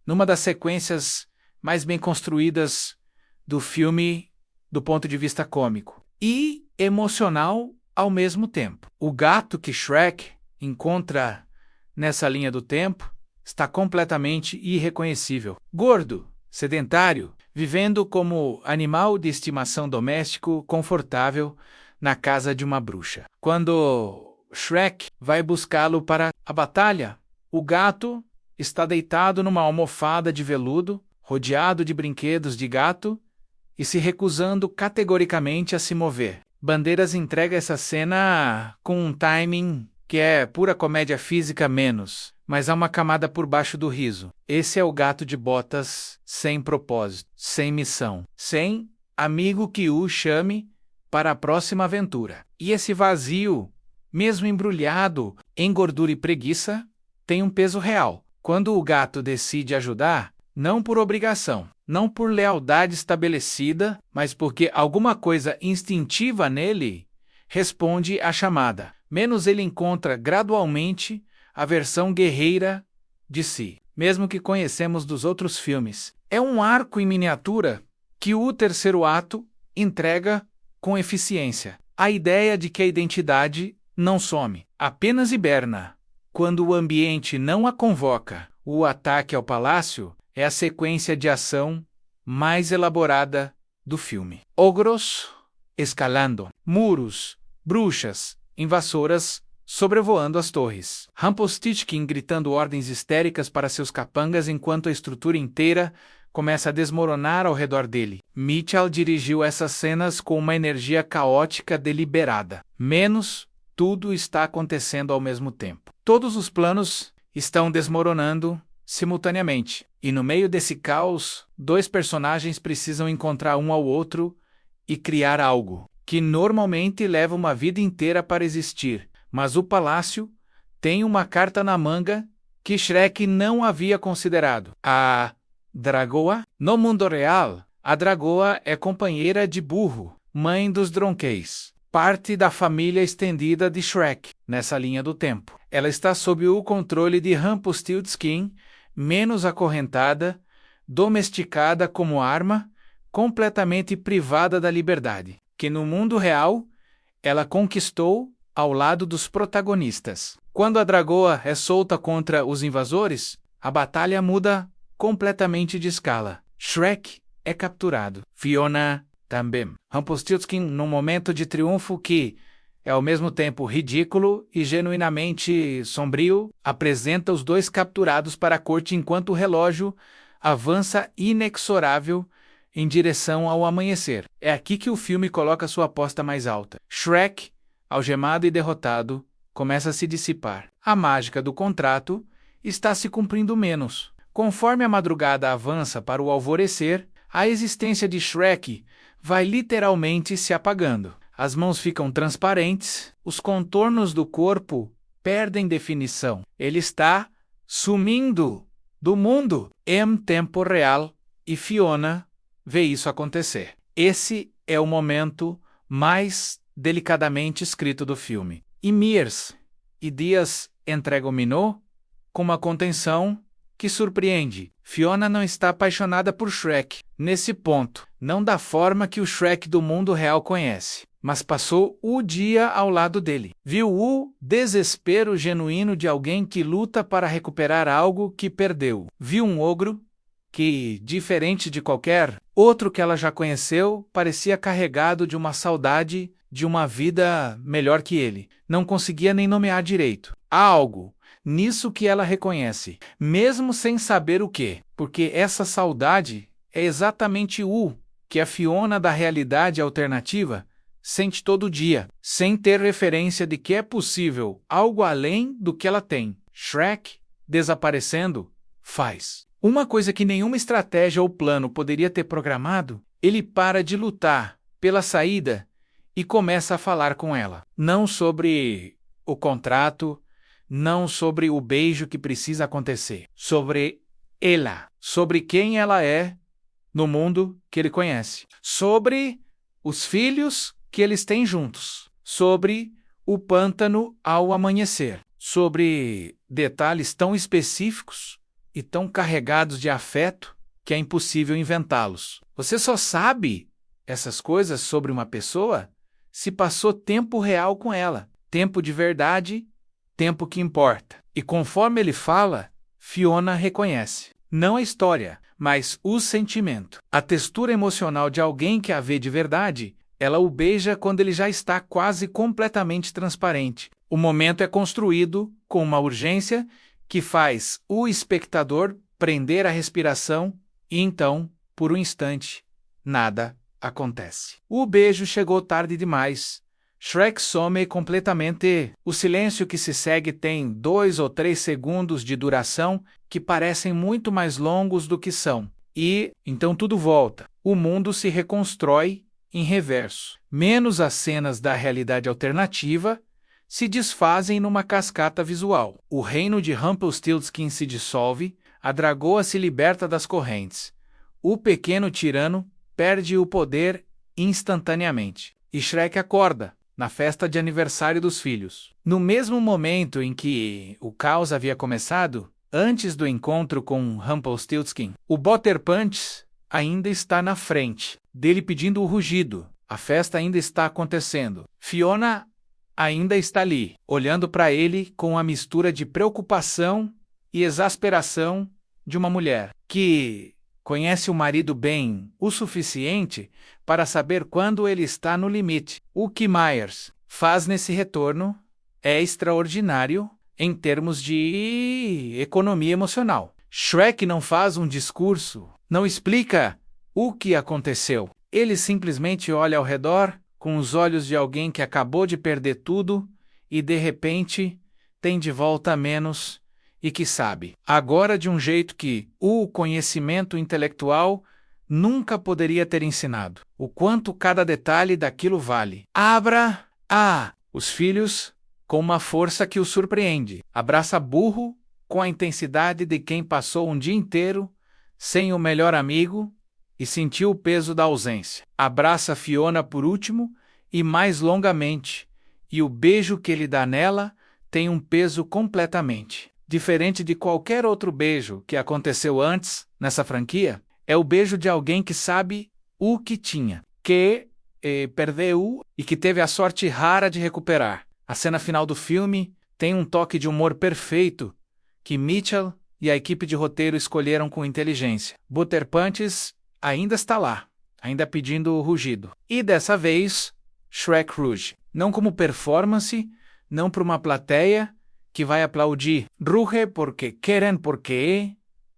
numa das sequências mais bem construídas do filme do ponto de vista cômico e emocional ao mesmo tempo. O gato que Shrek encontra nessa linha do tempo está completamente irreconhecível. Gordo, sedentário, vivendo como animal de estimação doméstico confortável na casa de uma bruxa. Quando Shrek vai buscá-lo para a batalha, o gato está deitado numa almofada de veludo, rodeado de brinquedos de gato e se recusando categoricamente a se mover. Bandeiras entrega essa cena com um timing que é pura comédia física menos, mas há uma camada por baixo do riso. Esse é o gato de botas sem propósito, sem missão, sem amigo que o chame para a próxima aventura. E esse vazio, mesmo embrulhado em gordura e preguiça, tem um peso real. Quando o gato decide ajudar, não por obrigação, não por lealdade estabelecida, mas porque alguma coisa instintiva nele responde à chamada. Menos ele encontra gradualmente a versão guerreira de si, mesmo que conhecemos dos outros filmes. É um arco em miniatura que o terceiro ato entrega com eficiência. A ideia de que a identidade não some, apenas hiberna. Quando o ambiente não a convoca, o ataque ao palácio é a sequência de ação mais elaborada do filme. Ogros escalando, muros, bruxas, invasoras sobrevoando as torres. Rumpelstiltskin gritando ordens histéricas para seus capangas enquanto a estrutura inteira começa a desmoronar ao redor dele. Mitchell dirigiu essas cenas com uma energia caótica deliberada. Menos, tudo está acontecendo ao mesmo tempo. Todos os planos estão desmoronando simultaneamente. E no meio desse caos, dois personagens precisam encontrar um ao outro e criar algo que normalmente leva uma vida inteira para existir. Mas o palácio tem uma carta na manga que Shrek não havia considerado. A Dragoa? No mundo real, a Dragoa é companheira de Burro, mãe dos Dronkeys, parte da família estendida de Shrek, nessa linha do tempo. Ela está sob o controle de Rumpelstiltskin, menos acorrentada, domesticada como arma, completamente privada da liberdade, que no mundo real ela conquistou ao lado dos protagonistas. Quando a Dragoa é solta contra os invasores, a batalha muda completamente de escala. Shrek é capturado. Fiona também. Rumpelstiltskin, num momento de triunfo que é ao mesmo tempo ridículo e genuinamente sombrio, apresenta os dois capturados para a corte enquanto o relógio avança inexorável em direção ao amanhecer. É aqui que o filme coloca sua aposta mais alta. Shrek, algemado e derrotado, começa a se dissipar. A mágica do contrato está se cumprindo menos. Conforme a madrugada avança para o alvorecer, a existência de Shrek vai literalmente se apagando. As mãos ficam transparentes, os contornos do corpo perdem definição. Ele está sumindo do mundo em tempo real e Fiona vê isso acontecer. Esse é o momento mais delicadamente escrito do filme. Ymir e Dias entregam Minot com uma contenção que surpreende. Fiona não está apaixonada por Shrek, nesse ponto, não da forma que o Shrek do mundo real conhece, mas passou o dia ao lado dele. Viu o desespero genuíno de alguém que luta para recuperar algo que perdeu. Viu um ogro que, diferente de qualquer outro que ela já conheceu, parecia carregado de uma saudade de uma vida melhor que ele. Não conseguia nem nomear direito. Há algo nisso que ela reconhece, mesmo sem saber o que, porque essa saudade é exatamente o que a Fiona da realidade alternativa sente todo dia, sem ter referência de que é possível algo além do que ela tem. Shrek, desaparecendo, faz uma coisa que nenhuma estratégia ou plano poderia ter programado. Ele para de lutar pela saída e começa a falar com ela. Não sobre o contrato, não sobre o beijo que precisa acontecer, sobre ela, sobre quem ela é no mundo que ele conhece, sobre os filhos que eles têm juntos, sobre o pântano ao amanhecer, sobre detalhes tão específicos e tão carregados de afeto que é impossível inventá-los. Você só sabe essas coisas sobre uma pessoa se passou tempo real com ela, tempo de verdade, tempo que importa. E conforme ele fala, Fiona reconhece, não a história, mas o sentimento. A textura emocional de alguém que a vê de verdade. Ela o beija quando ele já está quase completamente transparente. O momento é construído com uma urgência que faz o espectador prender a respiração e então, por um instante, nada acontece. O beijo chegou tarde demais. Shrek some completamente. O silêncio que se segue tem 2 ou 3 segundos de duração que parecem muito mais longos do que são. E, então tudo volta. O mundo se reconstrói em reverso. Menos as cenas da realidade alternativa se desfazem numa cascata visual. O reino de Rumpelstiltskin se dissolve, a Dragoa se liberta das correntes. O pequeno tirano perde o poder instantaneamente. E Shrek acorda, na festa de aniversário dos filhos. No mesmo momento em que o caos havia começado, antes do encontro com Rumpelstiltskin, o Butterpunch ainda está na frente, dele pedindo o rugido. A festa ainda está acontecendo. Fiona ainda está ali, olhando para ele com a mistura de preocupação e exasperação de uma mulher que conhece o marido bem o suficiente para saber quando ele está no limite. O que Myers faz nesse retorno é extraordinário em termos de economia emocional. Shrek não faz um discurso, não explica o que aconteceu. Ele simplesmente olha ao redor com os olhos de alguém que acabou de perder tudo e, de repente, tem de volta menos e que sabe, agora de um jeito que o conhecimento intelectual nunca poderia ter ensinado. O quanto cada detalhe daquilo vale. Abra os filhos com uma força que o surpreende. Abraça burro com a intensidade de quem passou um dia inteiro sem o melhor amigo e sentiu o peso da ausência. Abraça Fiona por último e mais longamente, e o beijo que ele dá nela tem um peso completamente diferente de qualquer outro beijo que aconteceu antes nessa franquia. É o beijo de alguém que sabe o que tinha, que perdeu e que teve a sorte rara de recuperar. A cena final do filme tem um toque de humor perfeito que Mitchell e a equipe de roteiro escolheram com inteligência. Butter Punches ainda está lá, ainda pedindo o rugido. E dessa vez, Shrek ruge. Não como performance, não para uma plateia que vai aplaudir. Ruge porque querem, porque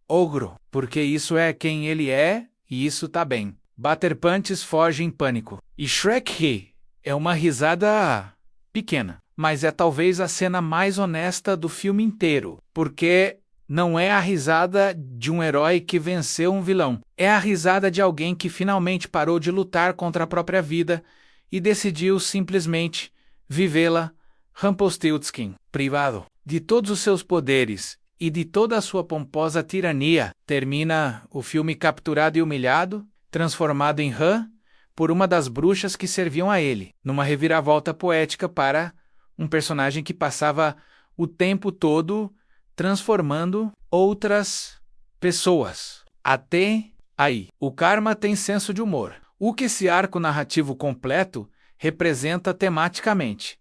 ogro, porque isso é quem ele é e isso tá bem. Butter Punches foge em pânico. E Shrek ri. É uma risada pequena, mas é talvez a cena mais honesta do filme inteiro, porque não é a risada de um herói que venceu um vilão. É a risada de alguém que finalmente parou de lutar contra a própria vida e decidiu simplesmente vivê-la Rumpelstiltskin, privado de todos os seus poderes e de toda a sua pomposa tirania. Termina o filme capturado e humilhado, transformado em rã por uma das bruxas que serviam a ele, numa reviravolta poética para um personagem que passava o tempo todo transformando outras pessoas. Até aí, o Karma tem senso de humor, o que esse arco narrativo completo representa tematicamente,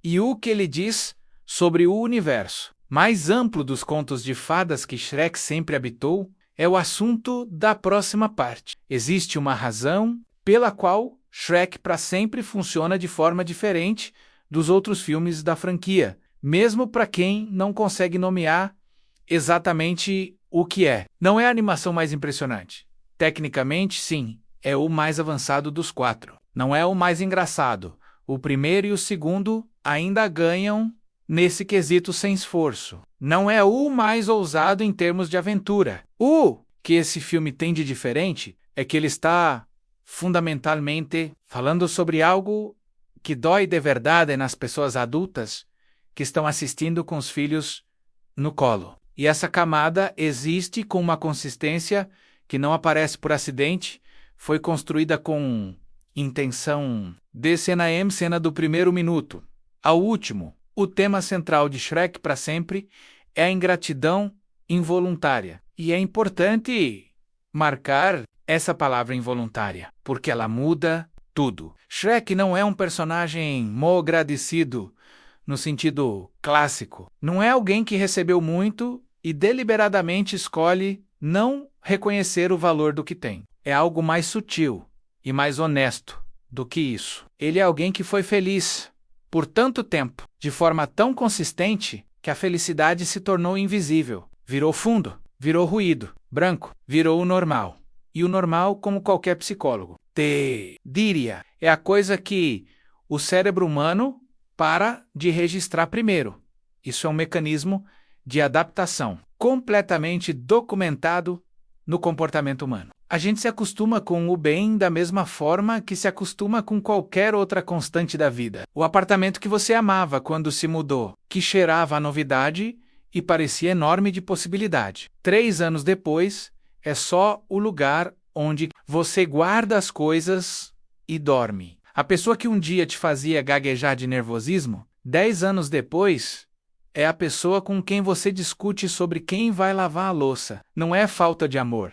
e o que ele diz sobre o universo mais amplo dos contos de fadas que Shrek sempre habitou é o assunto da próxima parte. Existe uma razão pela qual Shrek para sempre funciona de forma diferente dos outros filmes da franquia, mesmo para quem não consegue nomear exatamente o que é. Não é a animação mais impressionante. Tecnicamente, sim, é o mais avançado dos 4. Não é o mais engraçado. O primeiro e o segundo ainda ganham nesse quesito sem esforço. Não é o mais ousado em termos de aventura. O que esse filme tem de diferente é que ele está fundamentalmente falando sobre algo que dói de verdade nas pessoas adultas que estão assistindo com os filhos no colo. E essa camada existe com uma consistência que não aparece por acidente, foi construída com intenção de cena em cena do primeiro minuto ao último. O tema central de Shrek para sempre é a ingratidão involuntária. E é importante marcar essa palavra involuntária, porque ela muda tudo. Shrek não é um personagem mal-agradecido no sentido clássico. Não é alguém que recebeu muito e deliberadamente escolhe não reconhecer o valor do que tem. É algo mais sutil e mais honesto do que isso. Ele é alguém que foi feliz por tanto tempo, de forma tão consistente que a felicidade se tornou invisível. Virou fundo, virou ruído, branco, virou o normal. E o normal, como qualquer psicólogo diria, é a coisa que o cérebro humano para de registrar primeiro. Isso é um mecanismo de adaptação, completamente documentado no comportamento humano. A gente se acostuma com o bem da mesma forma que se acostuma com qualquer outra constante da vida. O apartamento que você amava quando se mudou, que cheirava a novidade e parecia enorme de possibilidade. 3 anos depois, é só o lugar onde você guarda as coisas e dorme. A pessoa que um dia te fazia gaguejar de nervosismo, 10 anos depois, é a pessoa com quem você discute sobre quem vai lavar a louça. Não é falta de amor.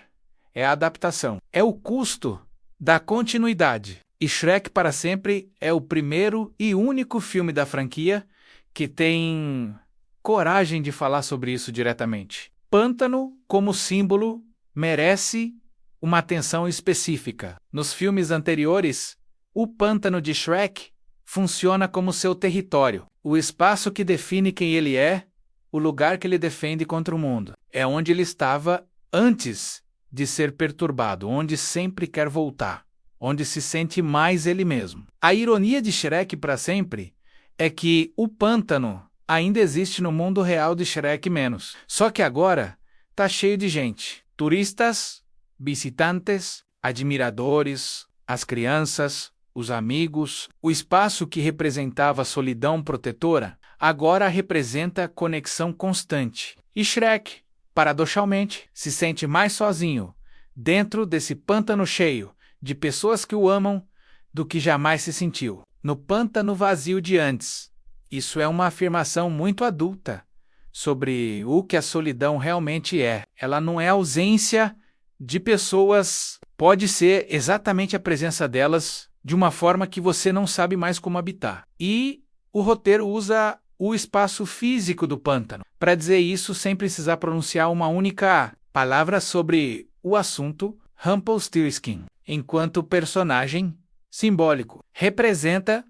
É a adaptação. É o custo da continuidade. E Shrek para sempre é o primeiro e único filme da franquia que tem coragem de falar sobre isso diretamente. Pântano, como símbolo, merece uma atenção específica. Nos filmes anteriores, o pântano de Shrek funciona como seu território, o espaço que define quem ele é, o lugar que ele defende contra o mundo. É onde ele estava antes de ser perturbado, onde sempre quer voltar, onde se sente mais ele mesmo. A ironia de Shrek para sempre é que o pântano ainda existe no mundo real de Shrek menos. Só que agora tá cheio de gente. Turistas, visitantes, admiradores, as crianças, os amigos. O espaço que representava a solidão protetora agora representa conexão constante. E Shrek, paradoxalmente, se sente mais sozinho dentro desse pântano cheio de pessoas que o amam do que jamais se sentiu no pântano vazio de antes. Isso é uma afirmação muito adulta sobre o que a solidão realmente é. Ela não é a ausência de pessoas, pode ser exatamente a presença delas de uma forma que você não sabe mais como habitar. E o roteiro usa o espaço físico do pântano para dizer isso sem precisar pronunciar uma única palavra sobre o assunto. Rumpelstiltskin, enquanto personagem simbólico, representa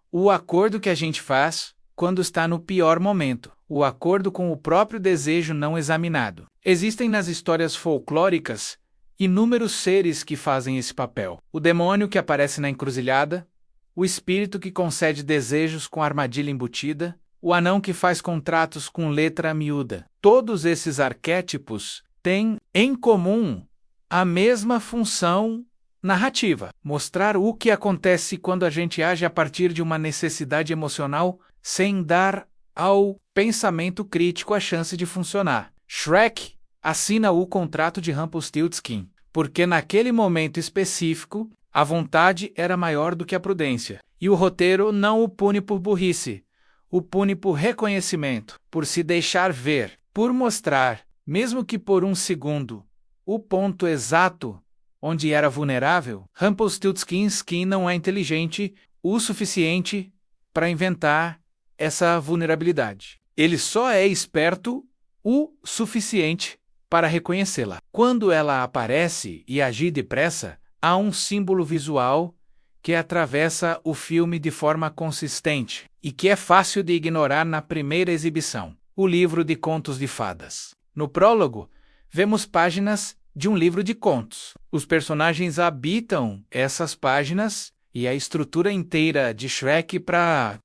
o acordo que a gente faz quando está no pior momento, o acordo com o próprio desejo não examinado. Existem nas histórias folclóricas inúmeros seres que fazem esse papel. O demônio que aparece na encruzilhada, o espírito que concede desejos com armadilha embutida, o anão que faz contratos com letra miúda. Todos esses arquétipos têm em comum a mesma função narrativa: mostrar o que acontece quando a gente age a partir de uma necessidade emocional sem dar ao pensamento crítico a chance de funcionar. Shrek assina o contrato de Rumpelstiltskin, porque naquele momento específico a vontade era maior do que a prudência. E o roteiro não o pune por burrice, o pune por reconhecimento, por se deixar ver, por mostrar, mesmo que por um segundo, o ponto exato onde era vulnerável. Rumpelstiltskin não é inteligente o suficiente para inventar essa vulnerabilidade. Ele só é esperto o suficiente para reconhecê-la. Quando ela aparece e agir depressa, há um símbolo visual que atravessa o filme de forma consistente e que é fácil de ignorar na primeira exibição: o livro de contos de fadas. No prólogo, vemos páginas de um livro de contos. Os personagens habitam essas páginas e a estrutura inteira de Shrek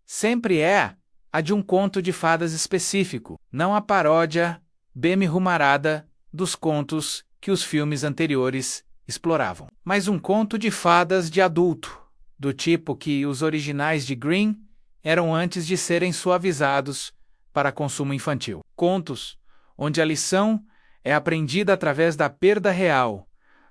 sempre é a de um conto de fadas específico, não a paródia bem-rumarada dos contos que os filmes anteriores exploravam, mas um conto de fadas de adulto, do tipo que os originais de Grimm eram antes de serem suavizados para consumo infantil. Contos onde a lição é aprendida através da perda real,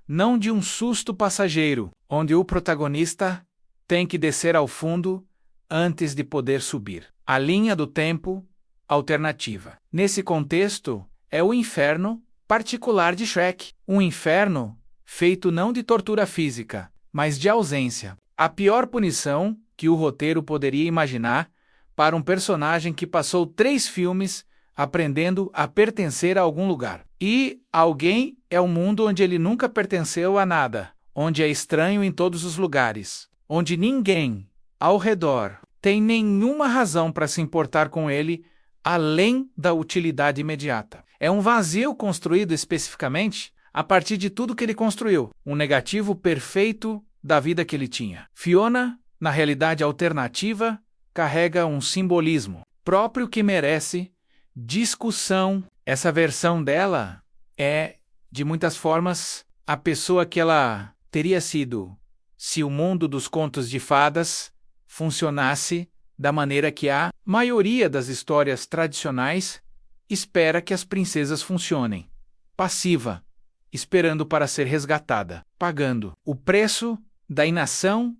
não de um susto passageiro, onde o protagonista tem que descer ao fundo antes de poder subir. A linha do tempo alternativa. Nesse contexto, é o inferno particular de Shrek. Um inferno feito não de tortura física, mas de ausência. A pior punição que o roteiro poderia imaginar para um personagem que passou 3 filmes aprendendo a pertencer a algum lugar. E alguém é um mundo onde ele nunca pertenceu a nada, onde é estranho em todos os lugares, onde ninguém ao redor tem nenhuma razão para se importar com ele além da utilidade imediata. É um vazio construído especificamente a partir de tudo que ele construiu, um negativo perfeito da vida que ele tinha. Fiona, na realidade alternativa, carrega um simbolismo próprio que merece discussão. Essa versão dela é, de muitas formas, a pessoa que ela teria sido se o mundo dos contos de fadas funcionasse da maneira que a maioria das histórias tradicionais espera que as princesas funcionem: passiva, esperando para ser resgatada, pagando o preço da inação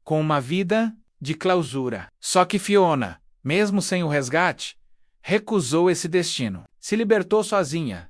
com uma vida de clausura. Só que Fiona, mesmo sem o resgate, recusou esse destino. Se libertou sozinha,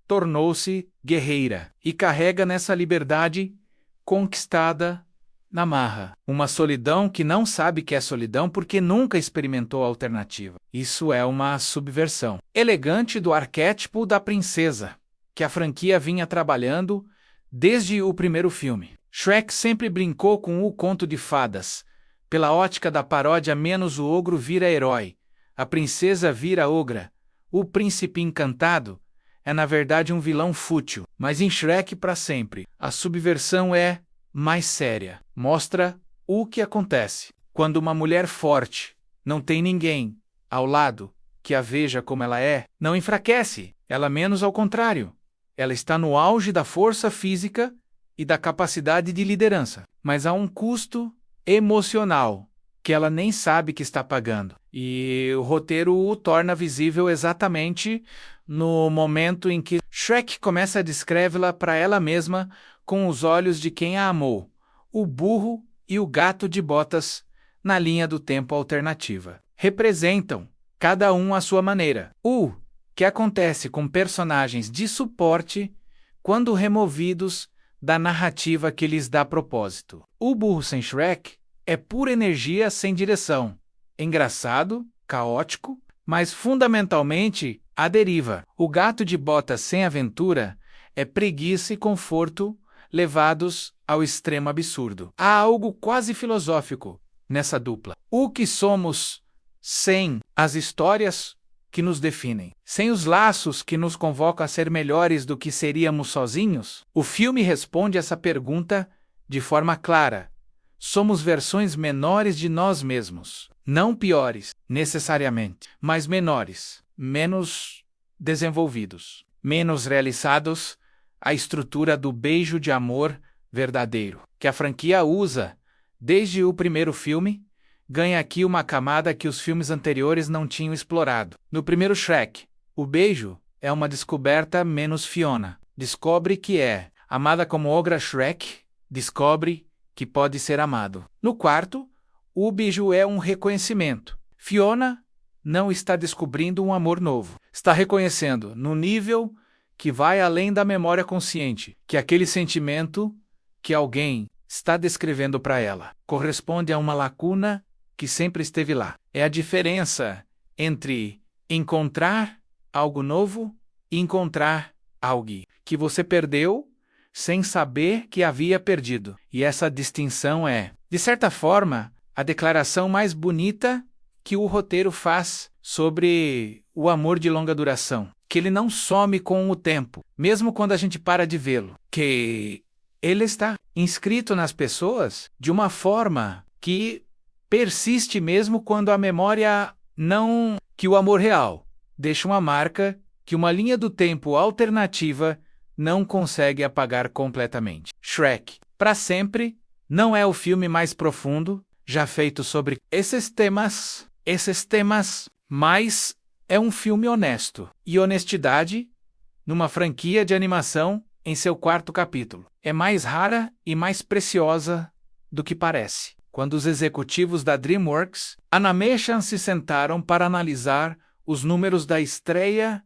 tornou-se guerreira e carrega nessa liberdade conquistada na marra uma solidão que não sabe que é solidão porque nunca experimentou a alternativa. Isso é uma subversão elegante do arquétipo da princesa que a franquia vinha trabalhando desde o primeiro filme. Shrek sempre brincou com o conto de fadas, Pela ótica da paródia, menos o ogro vira herói, a princesa vira ogra, o príncipe encantado é na verdade um vilão fútil. Mas em Shrek para sempre, a subversão é mais séria. Mostra o que acontece quando uma mulher forte não tem ninguém ao lado que a veja como ela é. Não enfraquece, ela menos ao contrário. Ela está no auge da força física e da capacidade de liderança, mas há um custo emocional que ela nem sabe que está pagando. E o roteiro o torna visível exatamente no momento em que Shrek começa a descrevê-la para ela mesma com os olhos de quem a amou, o burro e o gato de botas na linha do tempo alternativa. Representam, cada um à sua maneira, o que acontece com personagens de suporte quando removidos da narrativa que lhes dá propósito. O burro sem Shrek é pura energia sem direção, engraçado, caótico, mas fundamentalmente à deriva. O gato de botas sem aventura é preguiça e conforto levados ao extremo absurdo. Há algo quase filosófico nessa dupla. O que somos sem as histórias que nos definem, sem os laços que nos convocam a ser melhores do que seríamos sozinhos? O filme responde essa pergunta de forma clara. Somos versões menores de nós mesmos. Não piores, necessariamente, mas menores, menos desenvolvidos, menos realizados. A estrutura do beijo de amor verdadeiro, que a franquia usa desde o primeiro filme, ganha aqui uma camada que os filmes anteriores não tinham explorado. No primeiro Shrek, o beijo é uma descoberta menos Fiona. Descobre que é amada como Ogra. Shrek descobre que pode ser amado. No quarto, o beijo é um reconhecimento. Fiona não está descobrindo um amor novo. Está reconhecendo, no nível que vai além da memória consciente, que aquele sentimento que alguém está descrevendo para ela corresponde a uma lacuna que sempre esteve lá. É a diferença entre encontrar algo novo e encontrar algo que você perdeu sem saber que havia perdido. E essa distinção é, de certa forma, a declaração mais bonita que o roteiro faz sobre o amor de longa duração. Que ele não some com o tempo, mesmo quando a gente para de vê-lo. Que ele está inscrito nas pessoas de uma forma que persiste mesmo quando a memória não... Que o amor real deixa uma marca que uma linha do tempo alternativa não consegue apagar completamente. Shrek, para sempre, não é o filme mais profundo já feito sobre esses temas, mas é um filme honesto. E honestidade, numa franquia de animação, em seu quarto capítulo, é mais rara e mais preciosa do que parece. Quando os executivos da DreamWorks Animation se sentaram para analisar os números da estreia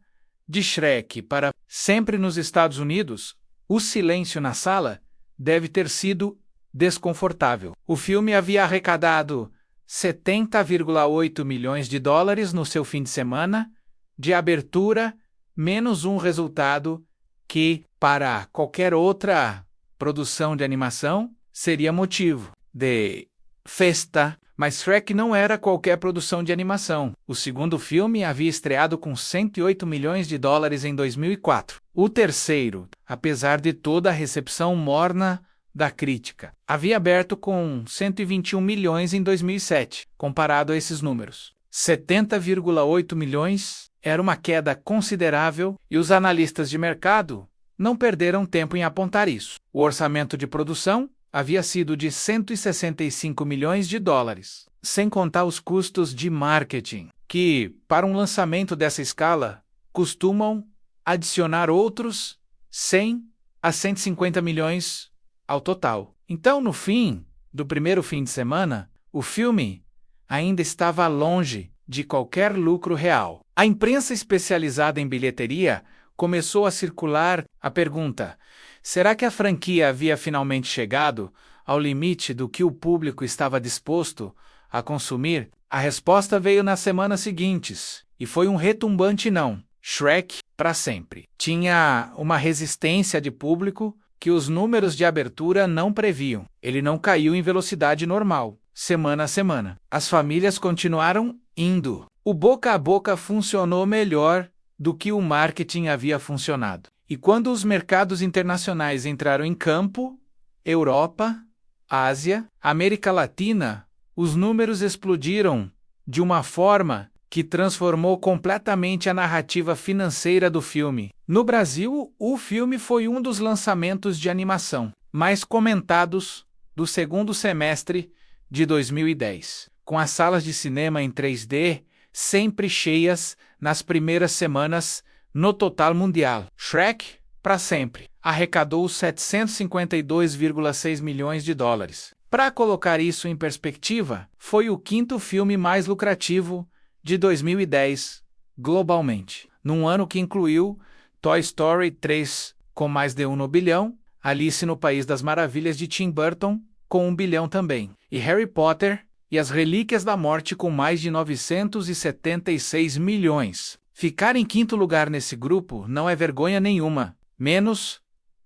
de Shrek para sempre nos Estados Unidos, o silêncio na sala deve ter sido desconfortável. O filme havia arrecadado 70,8 milhões de dólares no seu fim de semana de abertura, menos um resultado que, para qualquer outra produção de animação, seria motivo de festa. Mas Shrek não era qualquer produção de animação. O segundo filme havia estreado com 108 milhões de dólares em 2004. O terceiro, apesar de toda a recepção morna da crítica, havia aberto com 121 milhões em 2007. Comparado a esses números, 70,8 milhões era uma queda considerável e os analistas de mercado não perderam tempo em apontar isso. O orçamento de produção havia sido de 165 milhões de dólares, sem contar os custos de marketing, que, para um lançamento dessa escala, costumam adicionar outros 100 a 150 milhões ao total. Então, no fim do primeiro fim de semana, o filme ainda estava longe de qualquer lucro real. A imprensa especializada em bilheteria começou a circular a pergunta: será que a franquia havia finalmente chegado ao limite do que o público estava disposto a consumir? A resposta veio nas semanas seguintes, e foi um retumbante não. Shrek, para sempre, tinha uma resistência de público que os números de abertura não previam. Ele não caiu em velocidade normal. semana a semana. As famílias continuaram indo. O boca a boca funcionou melhor do que o marketing havia funcionado. E quando os mercados internacionais entraram em campo, Europa, Ásia, América Latina, os números explodiram de uma forma que transformou completamente a narrativa financeira do filme. No Brasil, o filme foi um dos lançamentos de animação mais comentados do segundo semestre de 2010, com as salas de cinema em 3D sempre cheias nas primeiras semanas no total mundial. Shrek, para sempre, arrecadou 752,6 milhões de dólares. Para colocar isso em perspectiva, foi o quinto filme mais lucrativo de 2010, globalmente, num ano que incluiu Toy Story 3 com mais de 1 bilhão, Alice no País das Maravilhas de Tim Burton com 1 bilhão também, e Harry Potter e as Relíquias da Morte com mais de 976 milhões. Ficar em quinto lugar nesse grupo não é vergonha nenhuma, menos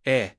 é,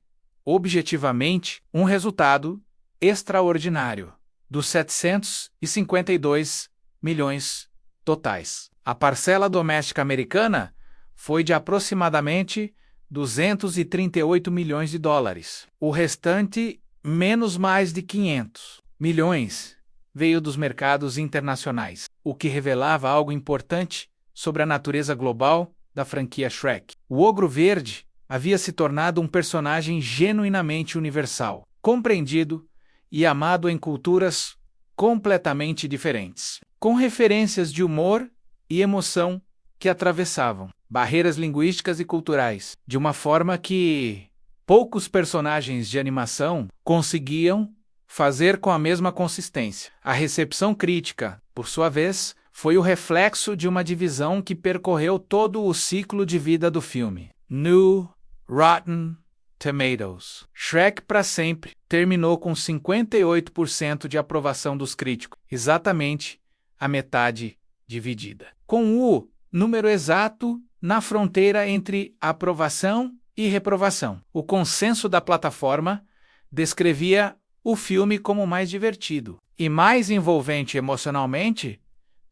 objetivamente, um resultado extraordinário dos 752 milhões totais. A parcela doméstica americana foi de aproximadamente 238 milhões de dólares. O restante, menos mais de 500 milhões, veio dos mercados internacionais, o que revelava algo importante sobre a natureza global da franquia Shrek. O Ogro Verde havia se tornado um personagem genuinamente universal, compreendido e amado em culturas completamente diferentes, com referências de humor e emoção que atravessavam barreiras linguísticas e culturais, de uma forma que poucos personagens de animação conseguiam fazer com a mesma consistência. A recepção crítica, por sua vez, foi o reflexo de uma divisão que percorreu todo o ciclo de vida do filme. No Rotten Tomatoes, Shrek para sempre terminou com 58% de aprovação dos críticos, exatamente a metade dividida, com o número exato na fronteira entre aprovação e reprovação. O consenso da plataforma descrevia o filme como mais divertido e mais envolvente emocionalmente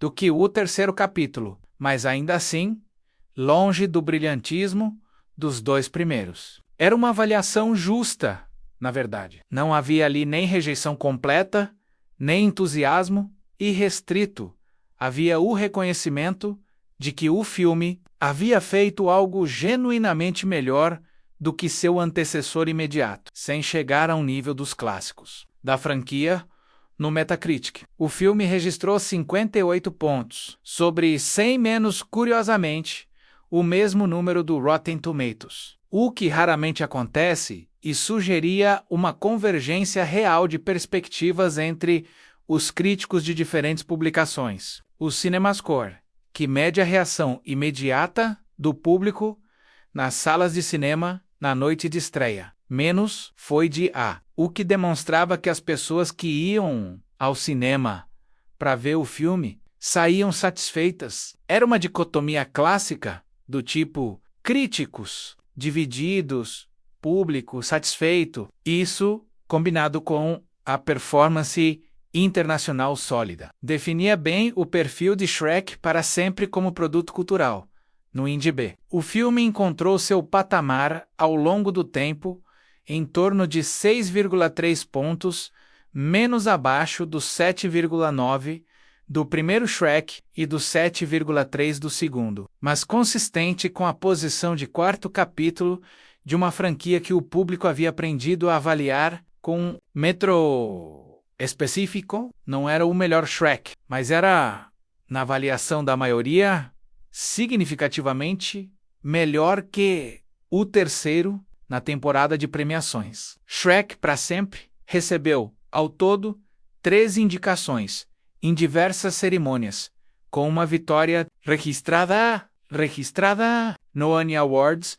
do que o terceiro capítulo, mas ainda assim, longe do brilhantismo dos dois primeiros. Era uma avaliação justa, na verdade. Não havia ali nem rejeição completa, nem entusiasmo irrestrito. Havia o reconhecimento de que o filme havia feito algo genuinamente melhor do que seu antecessor imediato, sem chegar ao nível dos clássicos da franquia no Metacritic. O filme registrou 58 pontos, sobre 100 menos, curiosamente, o mesmo número do Rotten Tomatoes, o que raramente acontece e sugeria uma convergência real de perspectivas entre os críticos de diferentes publicações. O CinemaScore, que mede a reação imediata do público nas salas de cinema na noite de estreia, menos foi de A, o que demonstrava que as pessoas que iam ao cinema para ver o filme saíam satisfeitas. Era uma dicotomia clássica do tipo críticos divididos, público satisfeito. Isso, combinado com a performance internacional sólida, definia bem o perfil de Shrek para sempre como produto cultural. No IMDb, o filme encontrou seu patamar ao longo do tempo em torno de 6,3 pontos, menos abaixo do 7,9 do primeiro Shrek e do 7,3 do segundo, mas consistente com a posição de quarto capítulo de uma franquia que o público havia aprendido a avaliar com metro específico. Não era o melhor Shrek, mas era, na avaliação da maioria, significativamente melhor que o terceiro na temporada de premiações. Shrek para sempre recebeu, ao todo, 13 indicações em diversas cerimônias, com uma vitória registrada no Annie Awards,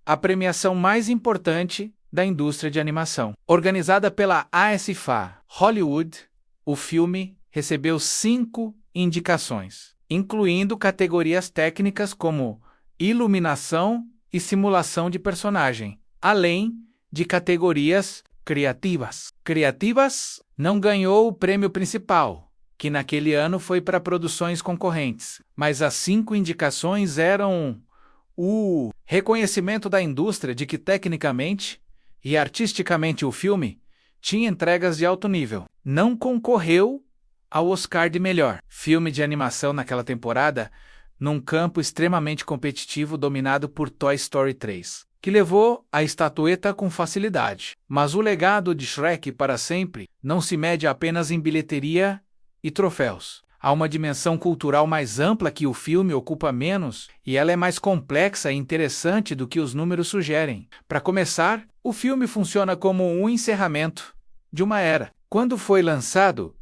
a premiação mais importante da indústria de animação. Organizada pela ASFA Hollywood, o filme recebeu 5 indicações, incluindo categorias técnicas como iluminação e simulação de personagem, além de categorias criativas. Criativas Não ganhou o prêmio principal, que naquele ano foi para produções concorrentes, mas as 5 indicações eram o reconhecimento da indústria de que tecnicamente e artisticamente o filme tinha entregas de alto nível. Não concorreu ao Oscar de melhor filme de animação naquela temporada, num campo extremamente competitivo dominado por Toy Story 3, que levou a estatueta com facilidade. Mas o legado de Shrek para sempre não se mede apenas em bilheteria e troféus. Há uma dimensão cultural mais ampla que o filme ocupa menos, e ela é mais complexa e interessante do que os números sugerem. Para começar, o filme funciona como um encerramento de uma era. Quando foi lançado,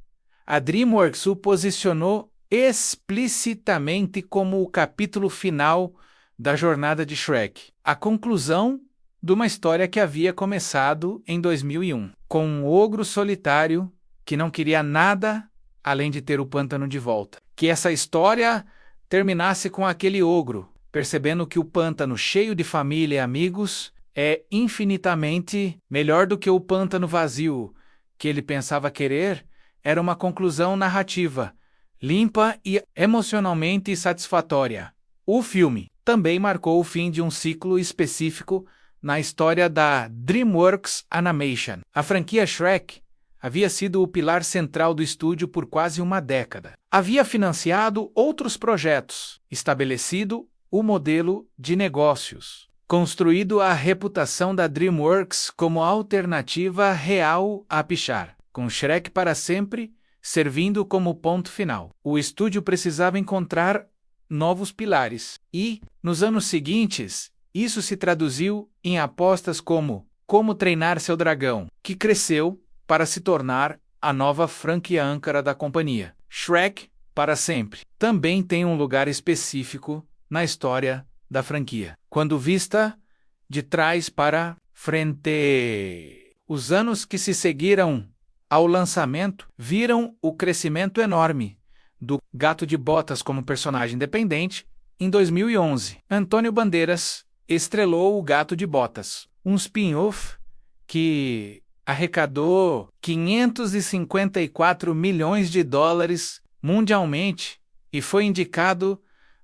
a DreamWorks o posicionou explicitamente como o capítulo final da jornada de Shrek, a conclusão de uma história que havia começado em 2001, com um ogro solitário que não queria nada além de ter o pântano de volta. Que essa história terminasse com aquele ogro, percebendo que o pântano cheio de família e amigos é infinitamente melhor do que o pântano vazio que ele pensava querer, era uma conclusão narrativa, limpa e emocionalmente satisfatória. O filme também marcou o fim de um ciclo específico na história da DreamWorks Animation. A franquia Shrek havia sido o pilar central do estúdio por quase uma década. Havia financiado outros projetos, estabelecido o modelo de negócios, construído a reputação da DreamWorks como alternativa real a Pixar, com Shrek para sempre servindo como ponto final. O estúdio precisava encontrar novos pilares e, nos anos seguintes, isso se traduziu em apostas como Como Treinar Seu Dragão, que cresceu para se tornar a nova franquia âncora da companhia. Shrek para sempre também tem um lugar específico na história da franquia, quando vista de trás para frente. Os anos que se seguiram ao lançamento viram o crescimento enorme do Gato de Botas como personagem independente. Em 2011, Antônio Bandeiras estrelou o Gato de Botas, um spin-off que arrecadou 554 milhões de dólares mundialmente e foi indicado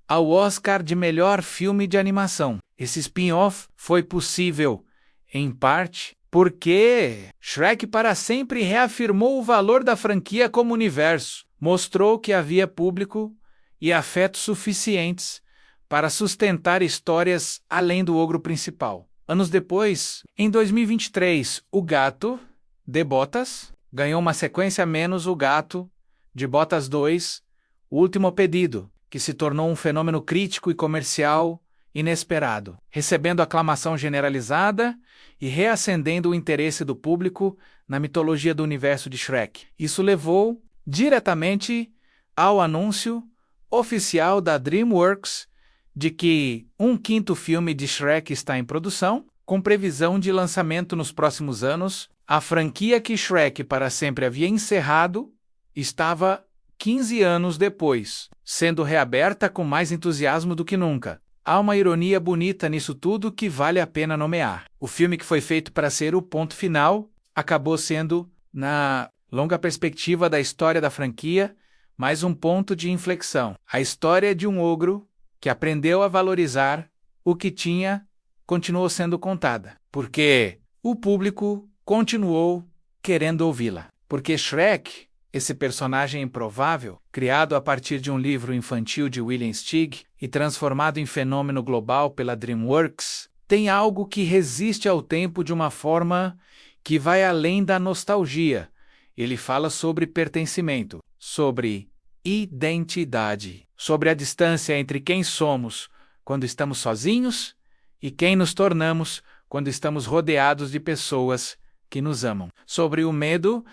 ao Oscar de melhor filme de animação. Esse spin-off foi possível, em parte, porque Shrek para sempre reafirmou o valor da franquia como universo, mostrou que havia público e afeto suficientes para sustentar histórias além do ogro principal. Anos depois, em 2023, o Gato de Botas ganhou uma sequência menos o Gato de Botas 2, O Último Pedido, que se tornou um fenômeno crítico e comercial inesperado, recebendo aclamação generalizada e reacendendo o interesse do público na mitologia do universo de Shrek. Isso levou diretamente ao anúncio oficial da DreamWorks de que um 5º filme de Shrek está em produção, com previsão de lançamento nos próximos anos. A franquia que Shrek para sempre havia encerrado estava 15 anos depois, sendo reaberta com mais entusiasmo do que nunca. Há uma ironia bonita nisso tudo que vale a pena nomear. O filme que foi feito para ser o ponto final acabou sendo, na longa perspectiva da história da franquia, mais um ponto de inflexão. A história de um ogro que aprendeu a valorizar o que tinha continuou sendo contada, porque o público continuou querendo ouvi-la. Porque Shrek, esse personagem improvável, criado a partir de um livro infantil de William Steig e transformado em fenômeno global pela DreamWorks, tem algo que resiste ao tempo de uma forma que vai além da nostalgia. Ele fala sobre pertencimento, sobre identidade, sobre a distância entre quem somos quando estamos sozinhos e quem nos tornamos quando estamos rodeados de pessoas que nos amam, sobre o medo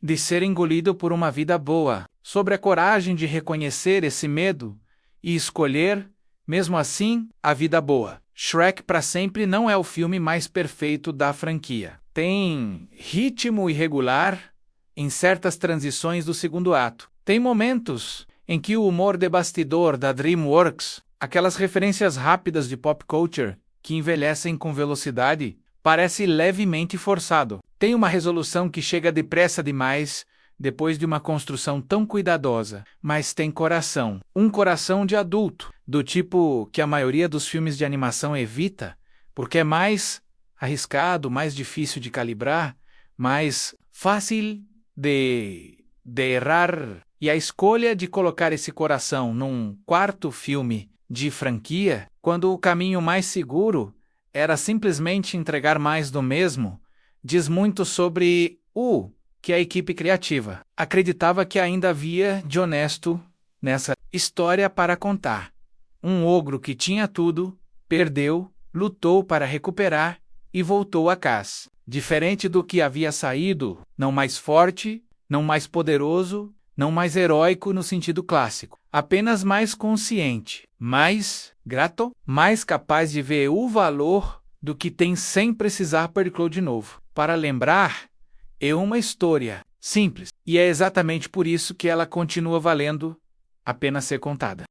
de ser engolido por uma vida boa, sobre a coragem de reconhecer esse medo e escolher, mesmo assim, a vida boa. Shrek para sempre não é o filme mais perfeito da franquia. Tem ritmo irregular em certas transições do segundo ato. Tem momentos em que o humor de bastidor da DreamWorks, aquelas referências rápidas de pop culture que envelhecem com velocidade, parece levemente forçado. Tem uma resolução que chega depressa demais, depois de uma construção tão cuidadosa, mas tem coração. Um coração de adulto, do tipo que a maioria dos filmes de animação evita, porque é mais arriscado, mais difícil de calibrar, mais fácil de errar. E a escolha de colocar esse coração num quarto filme de franquia, quando o caminho mais seguro era simplesmente entregar mais do mesmo, diz muito sobre que a equipe criativa acreditava que ainda havia de honesto nessa história para contar. Um ogro que tinha tudo, perdeu, lutou para recuperar e voltou a casa. Diferente do que havia saído, não mais forte, não mais poderoso, não mais heróico no sentido clássico, apenas mais consciente, mais grato, mais capaz de ver o valor do que tem sem precisar perder de novo. Para lembrar, é uma história simples, e é exatamente por isso que ela continua valendo a pena ser contada.